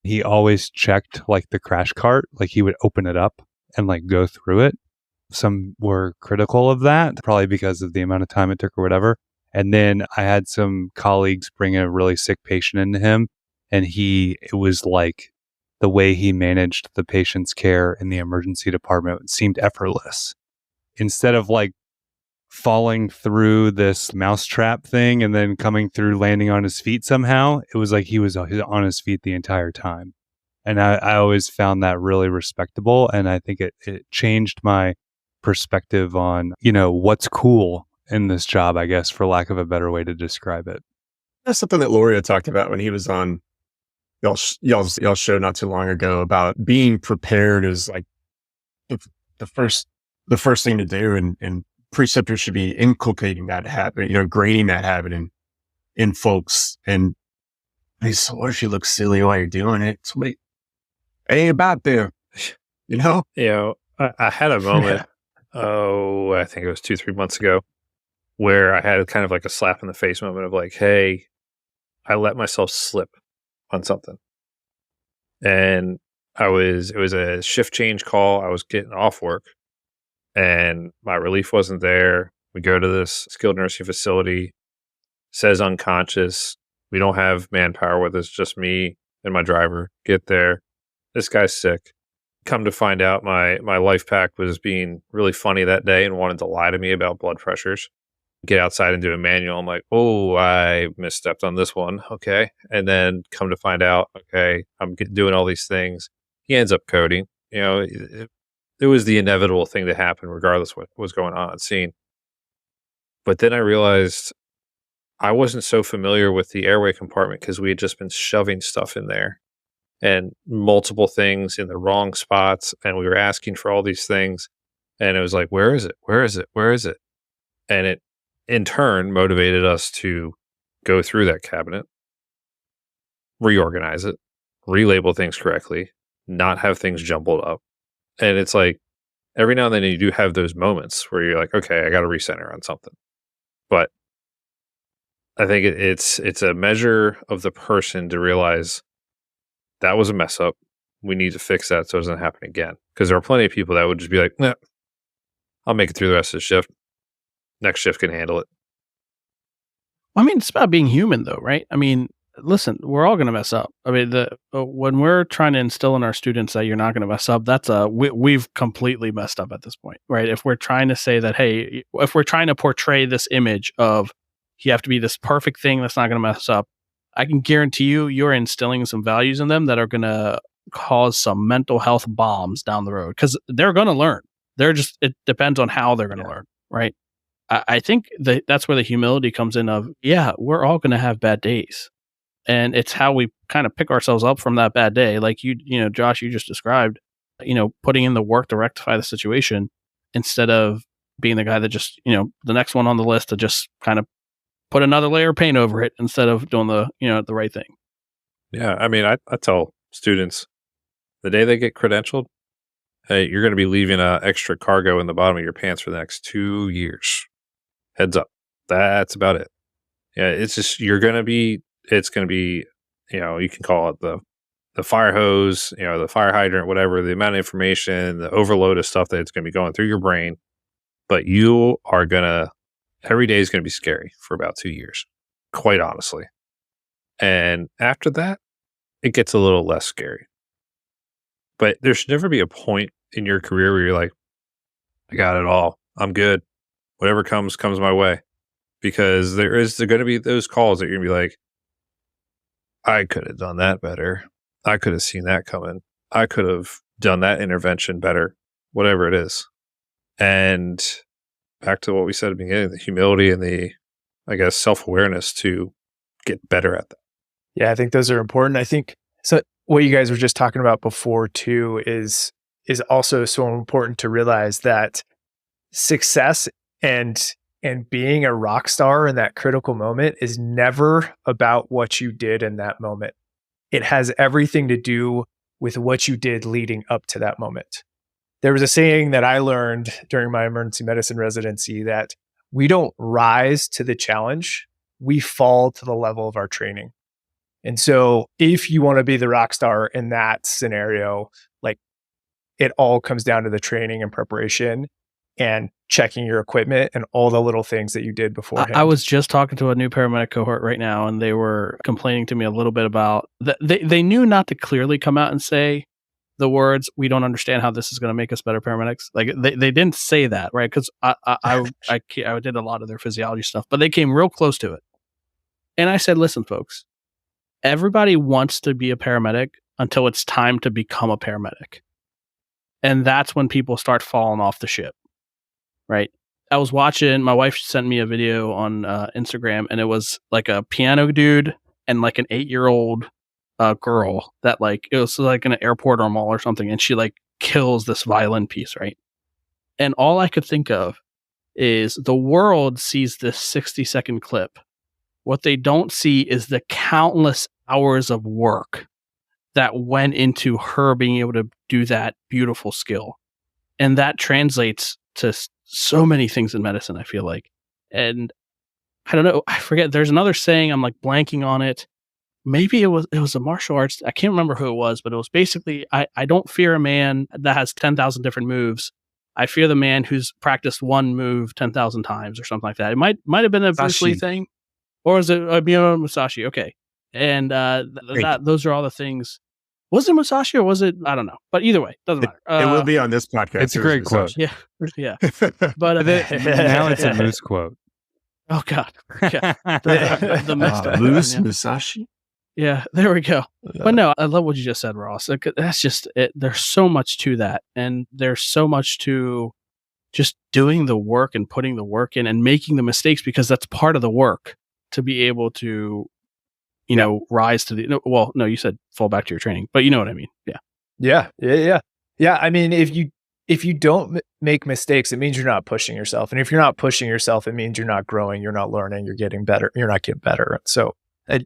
he always checked the crash cart. He would open it up and go through it. Some were critical of that, probably because of the amount of time it took or whatever. And then I had some colleagues bring a really sick patient into him, and it was the way he managed the patient's care in the emergency department seemed effortless. Instead of falling through this mousetrap thing and then coming through landing on his feet somehow, it was he was on his feet the entire time. And I always found that really respectable. And I think it changed my perspective on, what's cool in this job, I guess, for lack of a better way to describe it.
That's something that Loria talked about when he was on y'all's show not too long ago, about being prepared is the first thing to do. And preceptors should be inculcating that habit, grading that habit in folks. And so what if you look silly while you're doing it? Somebody, it ain't about them,
I had a moment, I think it was 2-3 months ago, where I had kind of a slap in the face moment of hey, I let myself slip on something. And it was a shift change call. I was getting off work and my relief wasn't there. We go to this skilled nursing facility, says unconscious. We don't have manpower with us, just me and my driver. Get there. This guy's sick. Come to find out, my life pack was being really funny that day and wanted to lie to me about blood pressures. Get outside and do a manual. I'm like, oh, I misstepped on this one. Okay. And then come to find out, okay, I'm doing all these things. He ends up coding. It was the inevitable thing to happen regardless what was going on scene. But then I realized I wasn't so familiar with the airway compartment because we had just been shoving stuff in there and multiple things in the wrong spots. And we were asking for all these things. And it was like, where is it? Where is it? Where is it? And it in turn motivated us to go through that cabinet, reorganize it, relabel things correctly, not have things jumbled up. And it's every now and then you do have those moments where you're like, okay, I got to recenter on something. But I think it's a measure of the person to realize that was a mess up. We need to fix that so it doesn't happen again. Because there are plenty of people that would just be like, nah, I'll make it through the rest of the shift. Next shift can handle it.
I mean, it's about being human, though, right? I mean, listen, we're all going to mess up. I mean, when we're trying to instill in our students that you're not going to mess up, we've completely messed up at this point, right? If we're trying to say that, hey, if we're trying to portray this image of you have to be this perfect thing that's not going to mess up, I can guarantee you're instilling some values in them that are going to cause some mental health bombs down the road because they're going to learn. It depends on how they're going to learn, right? I think that's where the humility comes in of, yeah, we're all going to have bad days. And it's how we kind of pick ourselves up from that bad day. Like Josh, you just described, putting in the work to rectify the situation instead of being the guy that just, the next one on the list to just kind of put another layer of paint over it instead of doing the right thing.
Yeah. I mean, I tell students the day they get credentialed, hey, you're going to be leaving extra cargo in the bottom of your pants for the next 2 years. Heads up. That's about it. Yeah. It's just, it's going to be, you can call it the fire hose, the fire hydrant, whatever, the amount of information, the overload of stuff that's going to be going through your brain. But you are every day is going to be scary for about 2 years, quite honestly. And after that, it gets a little less scary. But there should never be a point in your career where you're like, I got it all. I'm good. Whatever comes my way. Because there going to be those calls that you're going to be like, I could have done that better. I could have seen that coming. I could have done that intervention better, whatever it is. And back to what we said at the beginning, the humility and the, I guess, self-awareness to get better at that.
Yeah, I think those are important. I think so. What you guys were just talking about before too is also so important to realize that success and being a rock star in that critical moment is never about what you did in that moment. It has everything to do with what you did leading up to that moment. There was a saying that I learned during my emergency medicine residency that we don't rise to the challenge, we fall to the level of our training. And so if you want to be the rock star in that scenario, like it all comes down to the training and preparation and checking your equipment and all the little things that you did beforehand.
I was just talking to a new paramedic cohort right now, and they were complaining to me a little bit about they knew not to clearly come out and say the words, we don't understand how this is going to make us better paramedics. Like they didn't say that, right? Because I did a lot of their physiology stuff, but they came real close to it. And I said, listen, folks, everybody wants to be a paramedic until it's time to become a paramedic. And that's when people start falling off the ship, right? I was watching, my wife sent me a video on Instagram, and it was like a piano dude and like an 8-year-old girl that it was like in an airport or mall or something, and she kills this violin piece, right? And all I could think of is the world sees this 60-second clip. What they don't see is the countless hours of work that went into her being able to do that beautiful skill. And that translates to so many things in medicine, I feel like. And I don't know, I forget, there's another saying, I'm blanking on it. Maybe it was a martial arts, I can't remember who it was, but it was basically, I don't fear a man that has 10,000 different moves. I fear the man who's practiced one move 10,000 times or something like that. It might have been a Bruce Lee thing. Or is it Miyono Musashi? Okay. And those are all the things. Was it Musashi or was it? I don't know. But either way, doesn't matter.
It will be on this podcast.
It's a great quote.
Yeah. Yeah. But
now it's a Moose quote.
Oh, God. Yeah. The messed up.
Moose
Yeah.
Musashi?
Yeah, there we go. But no, I love what you just said, Ross. That's just it. There's so much to that. And there's so much to just doing the work and putting the work in and making the mistakes, because that's part of the work. To be able to, rise to the, well, no, you said fall back to your training, but you know what I mean? Yeah.
Yeah. I mean, if you don't make mistakes, it means you're not pushing yourself. And if you're not pushing yourself, it means you're not growing, you're not learning, you're getting better, you're not getting better. So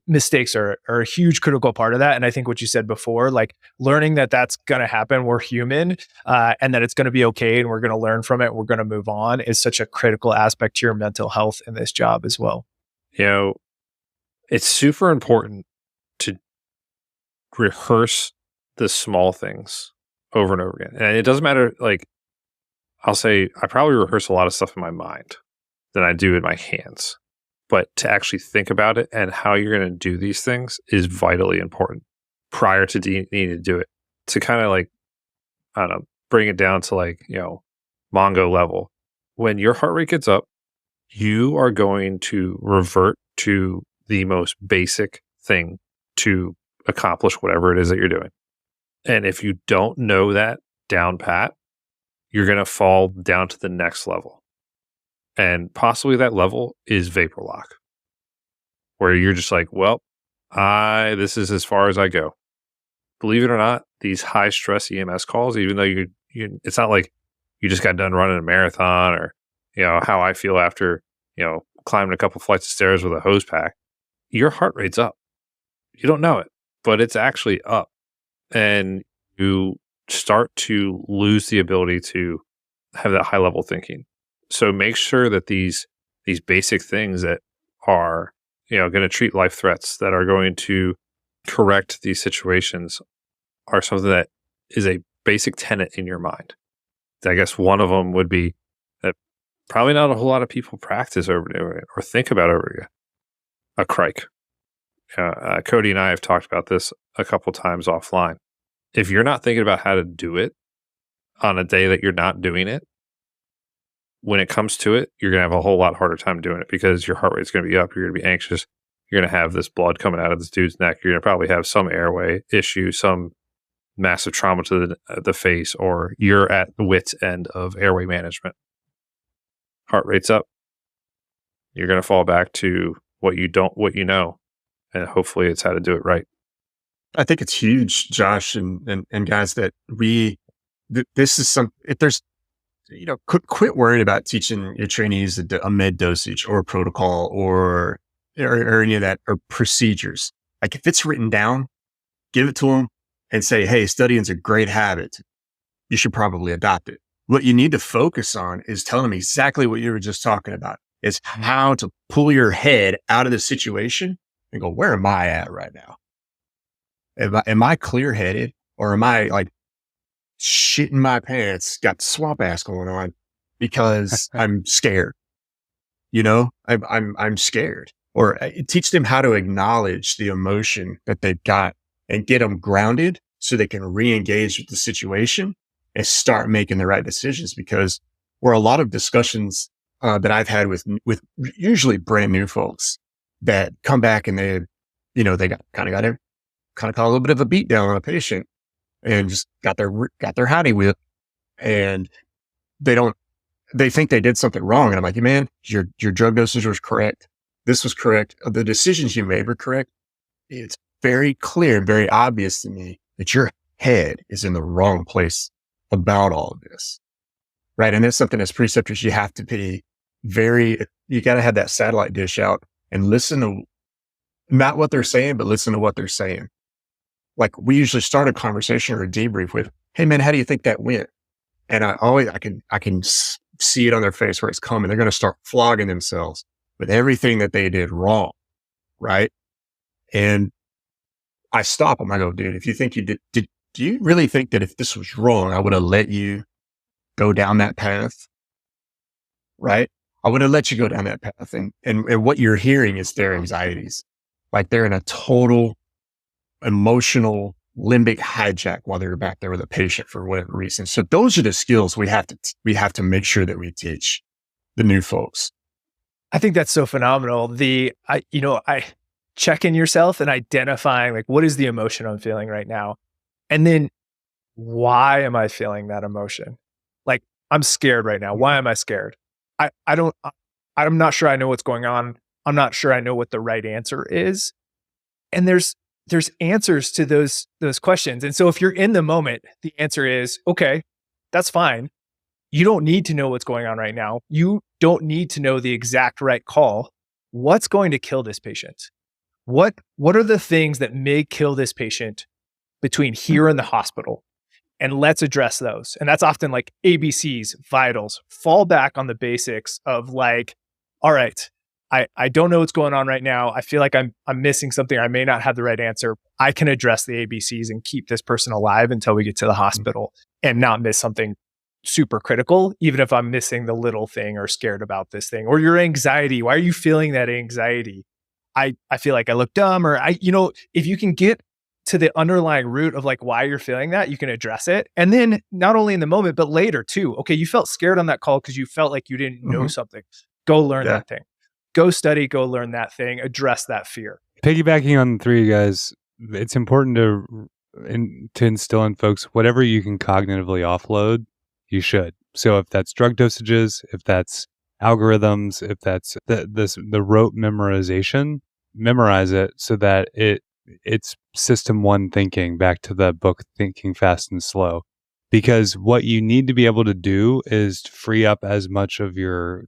mistakes are a huge critical part of that. And I think what you said before, learning that that's going to happen, we're human, and that it's going to be okay, and we're going to learn from it, we're going to move on, is such a critical aspect to your mental health in this job as well.
it's super important to rehearse the small things over and over again. And it doesn't matter, like, I'll say I probably rehearse a lot of stuff in my mind than I do in my hands. But to actually think about it and how you're going to do these things is vitally important prior to needing to do it. To kind of like, I don't know, bring it down to like, Mongo level. When your heart rate gets up, you are going to revert to the most basic thing to accomplish whatever it is that you're doing. And if you don't know that down pat, you're going to fall down to the next level. And possibly that level is vapor lock, where you're just like, well, this is as far as I go. Believe it or not, these high stress EMS calls, even though it's not like you just got done running a marathon or, how I feel after, climbing a couple flights of stairs with a hose pack, your heart rate's up. You don't know it, but it's actually up. And you start to lose the ability to have that high level thinking. So make sure that these basic things that are, going to treat life threats, that are going to correct these situations, are something that is a basic tenet in your mind. I guess one of them would be that probably not a whole lot of people practice over and over again or think about over again. A crike. Cody and I have talked about this a couple times offline. If you're not thinking about how to do it on a day that you're not doing it, when it comes to it, you're going to have a whole lot harder time doing it because your heart rate's going to be up. You're going to be anxious. You're going to have this blood coming out of this dude's neck. You're going to probably have some airway issue, some massive trauma to the face, or you're at the wit's end of airway management. Heart rate's up. You're going to fall back to what you know, and hopefully it's how to do it right.
I think it's huge, Josh and guys, that this is if there's, quit worrying about teaching your trainees a med dosage or a protocol or any of that, or procedures. Like if it's written down, give it to them and say, hey, studying's a great habit. You should probably adopt it. What you need to focus on is telling them exactly what you were just talking about, is how to pull your head out of the situation and go, where am I at right now? Am I clear-headed, or am I like shitting my pants, got swamp ass going on because I'm scared? I'm scared. Or teach them how to acknowledge the emotion that they've got and get them grounded so they can re-engage with the situation and start making the right decisions. Because where a lot of discussions that I've had with usually brand new folks that come back and they caught a little bit of a beat down on a patient and just got their howdy with, and they think they did something wrong. And I'm like, man, your drug dosage was correct. This was correct. The decisions you made were correct. It's very clear and very obvious to me that your head is in the wrong place about all of this. Right. And that's something as preceptors, you have to be you got to have that satellite dish out and listen to not what they're saying, but listen to what they're saying. Like we usually start a conversation or a debrief with, hey man, how do you think that went? And I can see it on their face where it's coming. They're going to start flogging themselves with everything that they did wrong. Right. And I stop them. I go, dude, if you think you do you really think that if this was wrong, I would have let you go down that path? Right. I would have let you go down that path. And what you're hearing is their anxieties. Like they're in a total emotional limbic hijack while they're back there with a patient for whatever reason. So those are the skills we have to make sure that we teach the new folks.
I think that's so phenomenal. I checking yourself and identifying like, what is the emotion I'm feeling right now? And then why am I feeling that emotion? Like I'm scared right now. Why am I scared? I'm not sure I know what's going on. I'm not sure I know what the right answer is. And there's answers to those questions. And so if you're in the moment, the answer is, okay, that's fine. You don't need to know what's going on right now. You don't need to know the exact right call. What's going to kill this patient? What are the things that may kill this patient between here and the hospital? And let's address those. And that's often like ABCs, vitals, fall back on the basics of like, all right, I don't know what's going on right now. I feel like I'm missing something. I may not have the right answer. I can address the ABCs and keep this person alive until we get to the hospital and not miss something super critical, even if I'm missing the little thing or scared about this thing or your anxiety. Why are you feeling that anxiety? I feel like I look dumb, or if you can get to the underlying root of like why you're feeling that, you can address it. And then not only in the moment, but later too. Okay, you felt scared on that call because you felt like you didn't know something. Go learn that thing. Go study, go learn that thing, address that fear.
Piggybacking on the three of you guys, it's important to instill in folks whatever you can cognitively offload, you should. So if that's drug dosages, if that's algorithms, if that's the rote memorization, memorize it so that it's system one thinking, back to the book Thinking Fast and Slow. Because what you need to be able to do is free up as much of your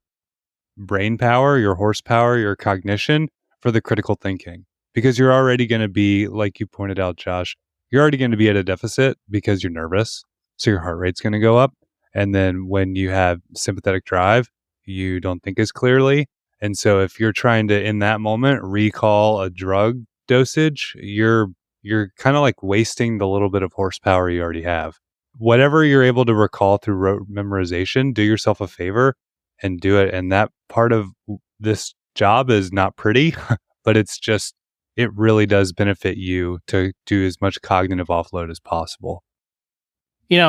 brain power, your horsepower, your cognition for the critical thinking. Because you're already going to be, like you pointed out, Josh, you're already going to be at a deficit because you're nervous. So your heart rate's going to go up. And then when you have sympathetic drive, you don't think as clearly. And so if you're trying to, in that moment, recall a drug dosage, you're kind of like wasting the little bit of horsepower you already have. Whatever you're able to recall through rote memorization, do yourself a favor and do it. And that part of this job is not pretty, but it really does benefit you to do as much cognitive offload as possible.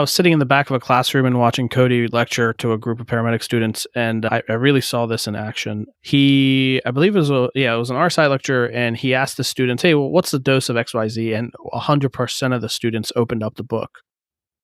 Sitting in the back of a classroom and watching Cody lecture to a group of paramedic students, and I really saw this in action. I believe it was an RSI lecture, and he asked the students, "Hey, well, what's the dose of XYZ?" And 100% of the students opened up the book.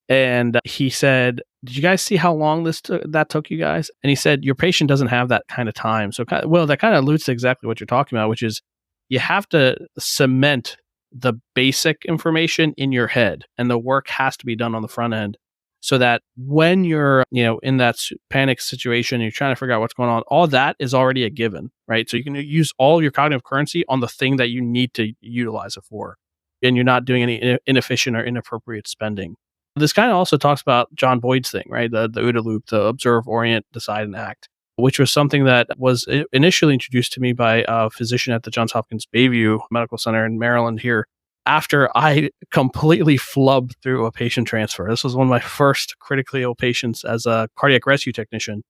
And he said, "Did you guys see how long that took you guys?" And he said, "Your patient doesn't have that kind of time." So, that kind of alludes to exactly what you're talking about, which is you have to cement the basic information in your head, and the work has to be done on the front end, so that when you're, in that panic situation, you're trying to figure out what's going on, all that is already a given, right? So you can use all your cognitive currency on the thing that you need to utilize it for, and you're not doing any inefficient or inappropriate spending. This kind of also talks about John Boyd's thing, right? The OODA loop, the observe, orient, decide, and act, which was something that was initially introduced to me by a physician at the Johns Hopkins Bayview Medical Center in Maryland here, after I completely flubbed through a patient transfer. This was one of my first critically ill patients as a cardiac rescue technician.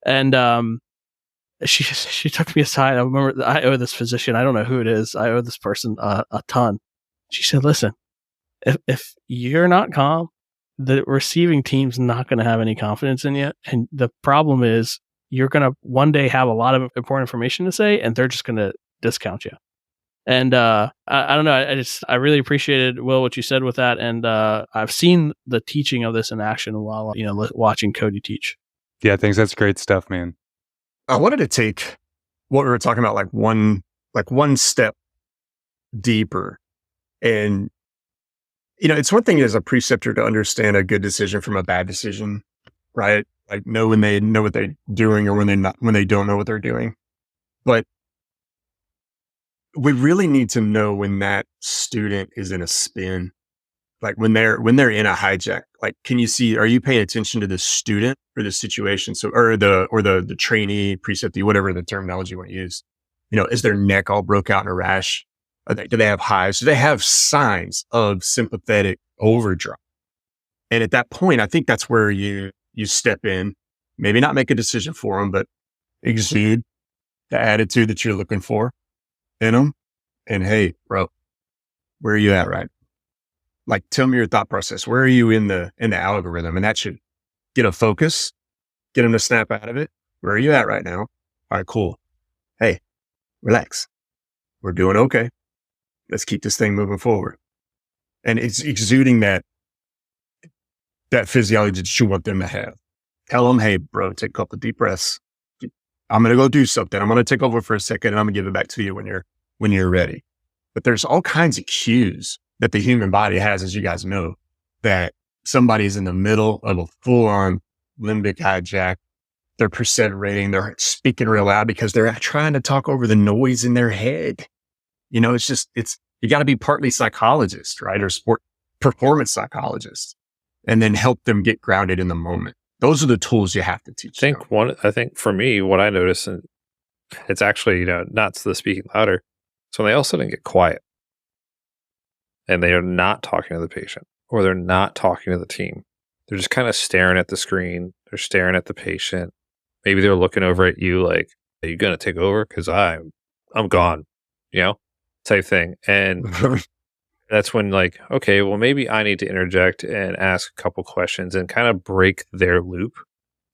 And she took me aside. I remember I owe this physician, I don't know who it is, I owe this person a ton. She said, "Listen, if you're not calm, the receiving team's not going to have any confidence in you. And the problem is you're going to one day have a lot of important information to say, and they're just going to discount you." And I don't know. I really appreciated, Will, what you said with that. And I've seen the teaching of this in action while watching Cody teach.
Yeah, thanks. That's great stuff, man.
I wanted to take what we were talking about, like one step deeper. And it's one thing as a preceptor to understand a good decision from a bad decision, right? Like know when they know what they're doing or when they don't know what they're doing. But we really need to know when that student is in a spin, like when they're in a hijack. Like, are you paying attention to the student or the situation? So, or the trainee, preceptee, whatever the terminology you want to use. Is their neck all broke out in a rash? Do they have hives? Do they have signs of sympathetic overdrive? And at that point, I think that's where you step in, maybe not make a decision for them, but exude the attitude that you're looking for in them. And hey, bro, where are you at, right? Like, tell me your thought process. Where are you in the algorithm? And that should get a focus, get them to snap out of it. Where are you at right now? All right, cool. Hey, relax. We're doing okay. Let's keep this thing moving forward. And it's exuding that physiology that you want them to have. Tell them, hey, bro, take a couple of deep breaths. I'm going to go do something. I'm going to take over for a second and I'm going to give it back to you when you're ready. But there's all kinds of cues that the human body has, as you guys know, that somebody's in the middle of a full-on limbic hijack. They're perseverating. They're speaking real loud because they're trying to talk over the noise in their head. You got to be partly psychologist, right? Or sport performance psychologist, and then help them get grounded in the moment. Those are the tools you have to teach.
I think for me, what I noticed It's actually, not the speaking louder. So when they all of a sudden get quiet and they are not talking to the patient or they're not talking to the team, they're just kind of staring at the screen. They're staring at the patient. Maybe they're looking over at you like, are you going to take over? Because I'm gone, type thing. And that's when like, okay, well, maybe I need to interject and ask a couple questions and kind of break their loop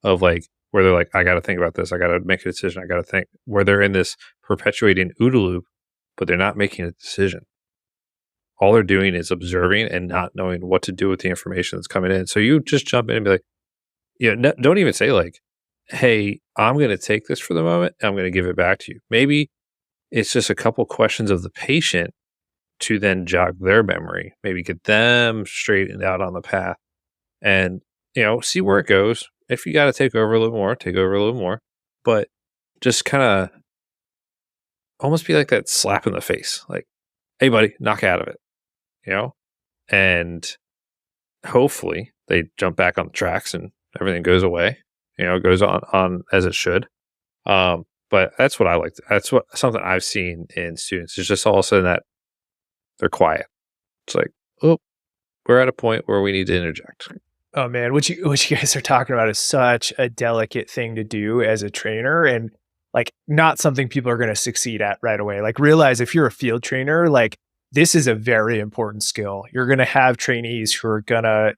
of like, where they're like, I got to think about this. I got to make a decision. I got to think, where they're in this perpetuating OODA loop, but they're not making a decision. All they're doing is observing and not knowing what to do with the information that's coming in. So you just jump in and be like, don't even say like, hey, I'm going to take this for the moment. And I'm going to give it back to you. Maybe it's just a couple questions of the patient to then jog their memory, maybe get them straightened out on the path and, see where it goes. If you got to take over a little more, take over a little more, but just kind of almost be like that slap in the face. Like, hey buddy, knock out of it, and hopefully they jump back on the tracks and everything goes away, goes on as it should. But that's what I like. That's something I've seen in students. It's just all of a sudden that they're quiet. It's like, oh, we're at a point where we need to interject.
Oh man, what you guys are talking about is such a delicate thing to do as a trainer, and like not something people are going to succeed at right away. Like realize if you're a field trainer, like this is a very important skill. You're going to have trainees who are gonna,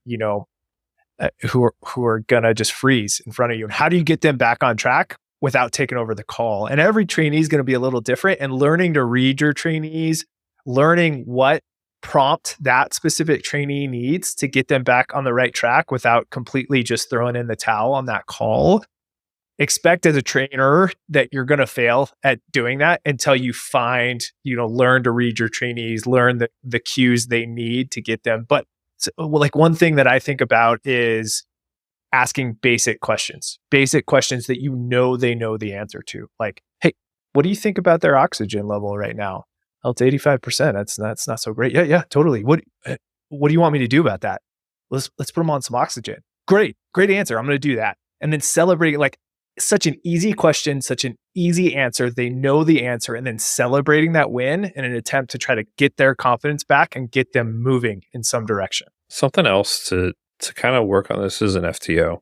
who are gonna just freeze in front of you. And how do you get them back on track without taking over the call? And every trainee is going to be a little different. And learning to read your trainees, learning what prompt that specific trainee needs to get them back on the right track without completely just throwing in the towel on that call. Expect as a trainer that you're going to fail at doing that until you learn to read your trainees, learn the cues they need to get them. But like one thing that I think about is asking basic questions that they know the answer to. Like, hey, what do you think about their oxygen level right now? Oh, it's 85%. That's not so great. Yeah, totally. What do you want me to do about that? Let's put them on some oxygen. Great answer. I'm going to do that. And then celebrating, like such an easy question, such an easy answer. They know the answer, and then celebrating that win in an attempt to try to get their confidence back and get them moving in some direction.
Something else to kind of work on this is an FTO.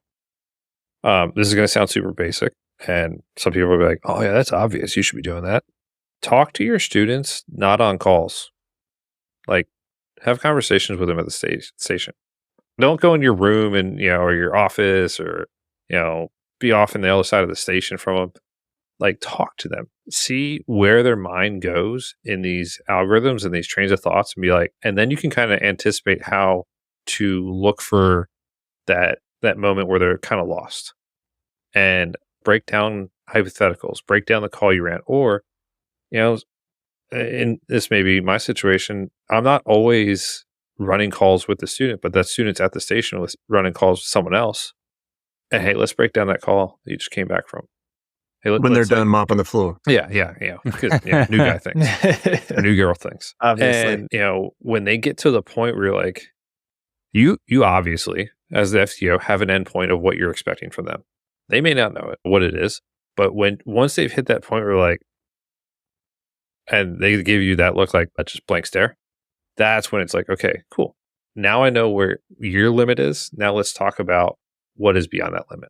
This is going to sound super basic, and some people will be like, oh yeah, that's obvious. You should be doing that. Talk to your students, not on calls. Like, have conversations with them at the station. Don't go in your room and, or your office or, be off on the other side of the station from them. Like, talk to them. See where their mind goes in these algorithms and these trains of thoughts and be like, and then you can kind of anticipate how to look for that moment where they're kind of lost and break down hypotheticals, break down the call you ran, or and this may be my situation, I'm not always running calls with the student, but that student's at the station with running calls with someone else. And hey, let's break down that call that you just came back from. Hey,
when they're done mopping the floor.
Yeah. Because new guy things or new girl things.
Obviously.
And when they get to the point where you're like, you obviously, as the FTO, have an endpoint of what you're expecting from them. They may not know what it is, but once they've hit that point where like, and they give you that look like that just blank stare, that's when it's like, okay, cool. Now I know where your limit is. Now let's talk about what is beyond that limit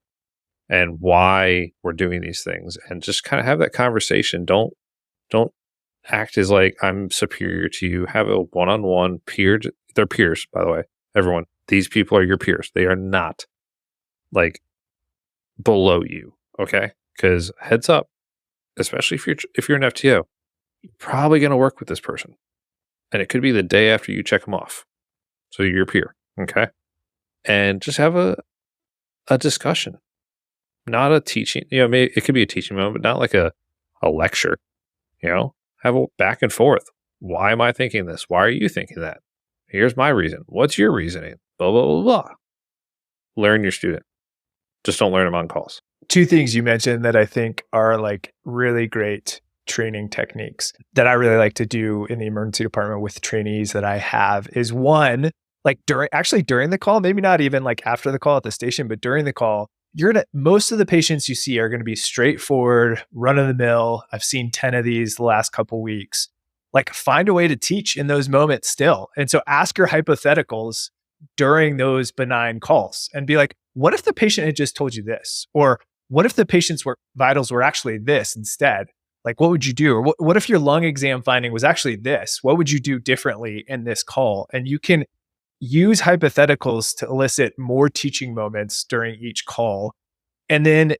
and why we're doing these things, and just kind of have that conversation. Don't act as like I'm superior to you. Have a one-on-one peer. They're peers, by the way. Everyone, these people are your peers. They are not like below you. Okay. Because heads up, especially if you're an FTO, you're probably going to work with this person. And it could be the day after you check them off. So you're your peer. Okay. And just have a discussion, not a teaching, maybe it could be a teaching moment, but not like a lecture, have a back and forth. Why am I thinking this? Why are you thinking that? Here's my reason. What's your reasoning? Blah, blah, blah, blah. Learn your student. Just don't learn them on calls.
Two things you mentioned that I think are like really great training techniques that I really like to do in the emergency department with trainees that I have is one, like during the call, maybe not even like after the call at the station, but during the call, most of the patients you see are going to be straightforward, run of the mill. I've seen 10 of these the last couple weeks. Like, find a way to teach in those moments still. And so ask your hypotheticals during those benign calls and be like, what if the patient had just told you this? Or what if the patient's vitals were actually this instead? Like, what would you do? Or what if your lung exam finding was actually this? What would you do differently in this call? And you can use hypotheticals to elicit more teaching moments during each call, and then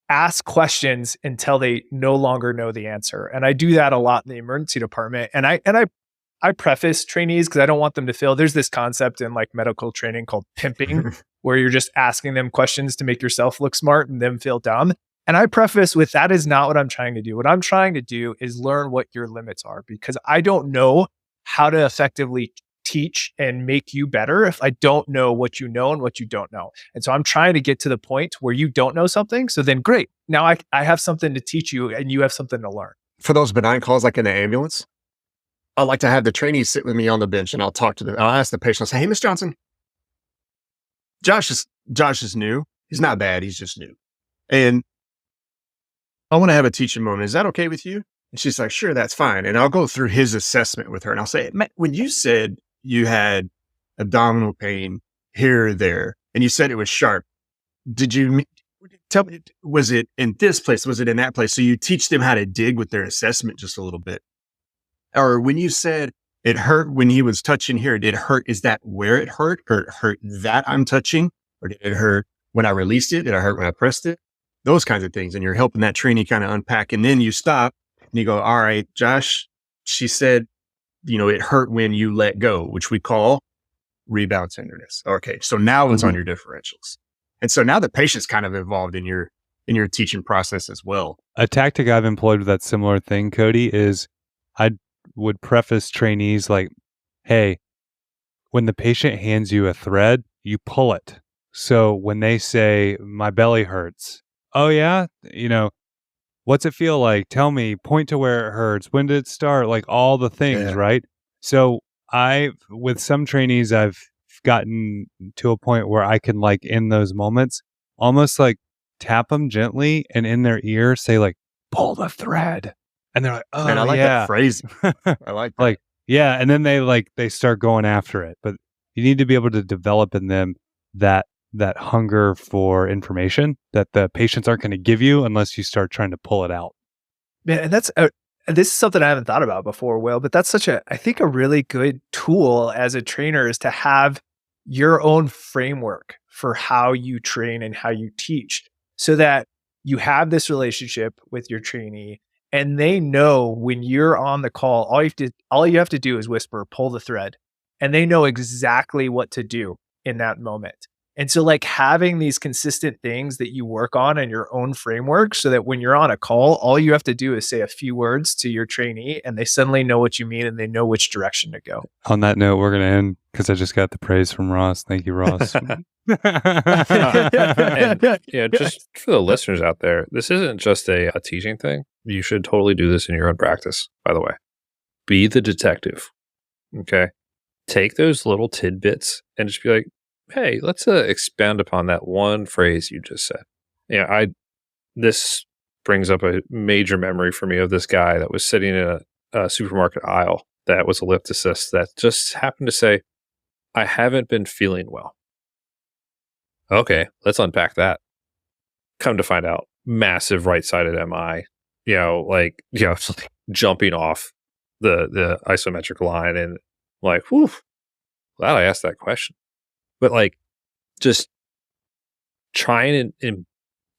ask questions until they no longer know the answer. And I do that a lot in the emergency department. And I preface trainees because I don't want them to feel there's this concept in like medical training called pimping, where you're just asking them questions to make yourself look smart and them feel dumb. And I preface with, that is not what I'm trying to do. What I'm trying to do is learn what your limits are, because I don't know how to effectively teach and make you better if I don't know what you know and what you don't know. And so I'm trying to get to the point where you don't know something. So then great. Now I have something to teach you and you have something to learn.
For those benign calls, like in the ambulance, I like to have the trainees sit with me on the bench and I'll talk to them. I'll ask the patient, I'll say, hey, Miss Johnson, Josh is new. He's not bad. He's just new. And I want to have a teaching moment. Is that okay with you? And she's like, sure, that's fine. And I'll go through his assessment with her and I'll say, Matt, when you said you had abdominal pain here or there, and you said it was sharp, did you tell me, was it in this place? Was it in that place? So you teach them how to dig with their assessment just a little bit. Or when you said it hurt when he was touching here, did it hurt? Is that where it hurt, or it hurt that I'm touching? Or did it hurt when I released it? Did it hurt when I pressed it? Those kinds of things. And you're helping that trainee kind of unpack. And then you stop and you go, all right, Josh, she said, it hurt when you let go, which we call rebound tenderness. Okay. So now it's on your differentials. And so now the patient's kind of involved in your teaching process as well.
A tactic I've employed with that similar thing, Cody, is I would preface trainees like, hey, when the patient hands you a thread, you pull it. So when they say, my belly hurts, oh yeah, what's it feel like? Tell me, point to where it hurts. When did it start? Like all the things, right? So with some trainees, I've gotten to a point where I can, like, in those moments, almost like tap them gently and in their ear say like, pull the thread. And they're like, oh,
man, I like that phrase. I like that.
Like, yeah. And then they start going after it. But you need to be able to develop in them that hunger for information that the patients aren't going to give you unless you start trying to pull it out.
Man, and this is something I haven't thought about before, Will, but that's I think a really good tool as a trainer is to have your own framework for how you train and how you teach, so that you have this relationship with your trainee and they know when you're on the call, all you have to do is whisper, pull the thread, and they know exactly what to do in that moment. And so, like, having these consistent things that you work on in your own framework, so that when you're on a call, all you have to do is say a few words to your trainee and they suddenly know what you mean and they know which direction to go.
On that note, we're going to end because I just got the praise from Ross. Thank you, Ross.
And, just for the listeners out there, this isn't just a teaching thing. You should totally do this in your own practice, by the way. Be the detective. Okay. Take those little tidbits and just be like, hey, let's expand upon that one phrase you just said. This brings up a major memory for me of this guy that was sitting in a supermarket aisle that was a lift assist that just happened to say, I haven't been feeling well. Okay, let's unpack that. Come to find out, massive right-sided MI, it's like jumping off the isometric line, and like, whew, glad I asked that question. But like, just try and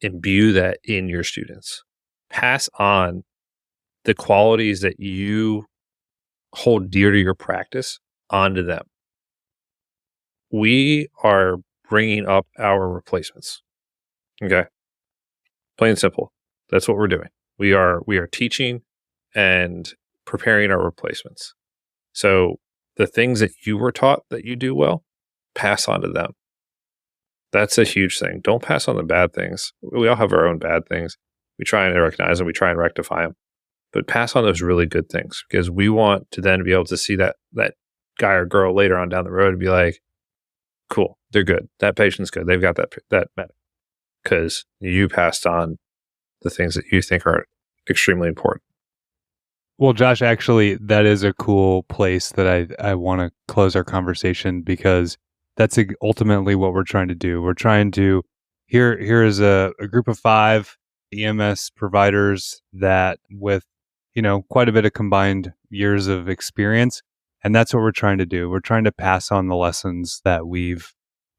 imbue that in your students. Pass on the qualities that you hold dear to your practice onto them. We are bringing up our replacements. Okay, plain and simple. That's what we're doing. We are teaching and preparing our replacements. So the things that you were taught that you do well, pass on to them. That's a huge thing. Don't pass on the bad things. We all have our own bad things. We try and recognize them. We try and rectify them. But pass on those really good things, because we want to then be able to see that guy or girl later on down the road and be like, cool, they're good. That patient's good. They've got that med. because you passed on the things that you think are extremely important.
Well, Josh, actually, that is a cool place that I want to close our conversation, because that's ultimately what we're trying to do. We're trying to, here is a group of 5 EMS providers that with, quite a bit of combined years of experience. And that's what we're trying to do. We're trying to pass on the lessons that we've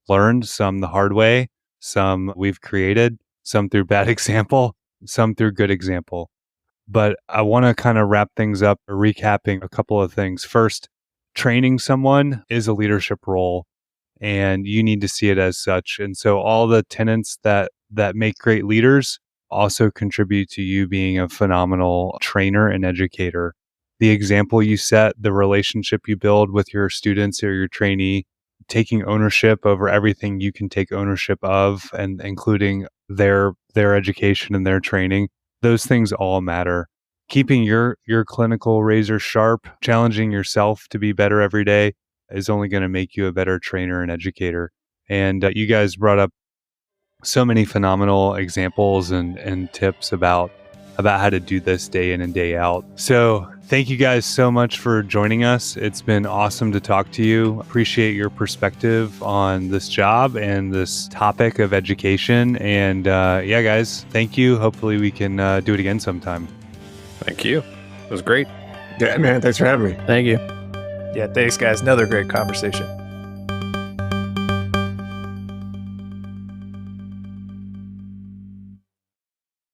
learned, some the hard way, some we've created, some through bad example, some through good example. But I want to kind of wrap things up, recapping a couple of things. First, training someone is a leadership role, and you need to see it as such. And so all the tenets that make great leaders also contribute to you being a phenomenal trainer and educator. The example you set, the relationship you build with your students or your trainee, taking ownership over everything you can take ownership of, and including their education and their training. Those things all matter. Keeping your clinical razor sharp, challenging yourself to be better every day is only going to make you a better trainer and educator. And you guys brought up so many phenomenal examples and tips about how to do this day in and day out. So thank you guys so much for joining us. It's been awesome to talk to you. Appreciate your perspective on this job and this topic of education. And yeah, guys, thank you. Hopefully we can do it again sometime.
Thank you. It was great.
Yeah, man. Thanks for having me.
Thank you.
Yeah, thanks, guys. Another great conversation.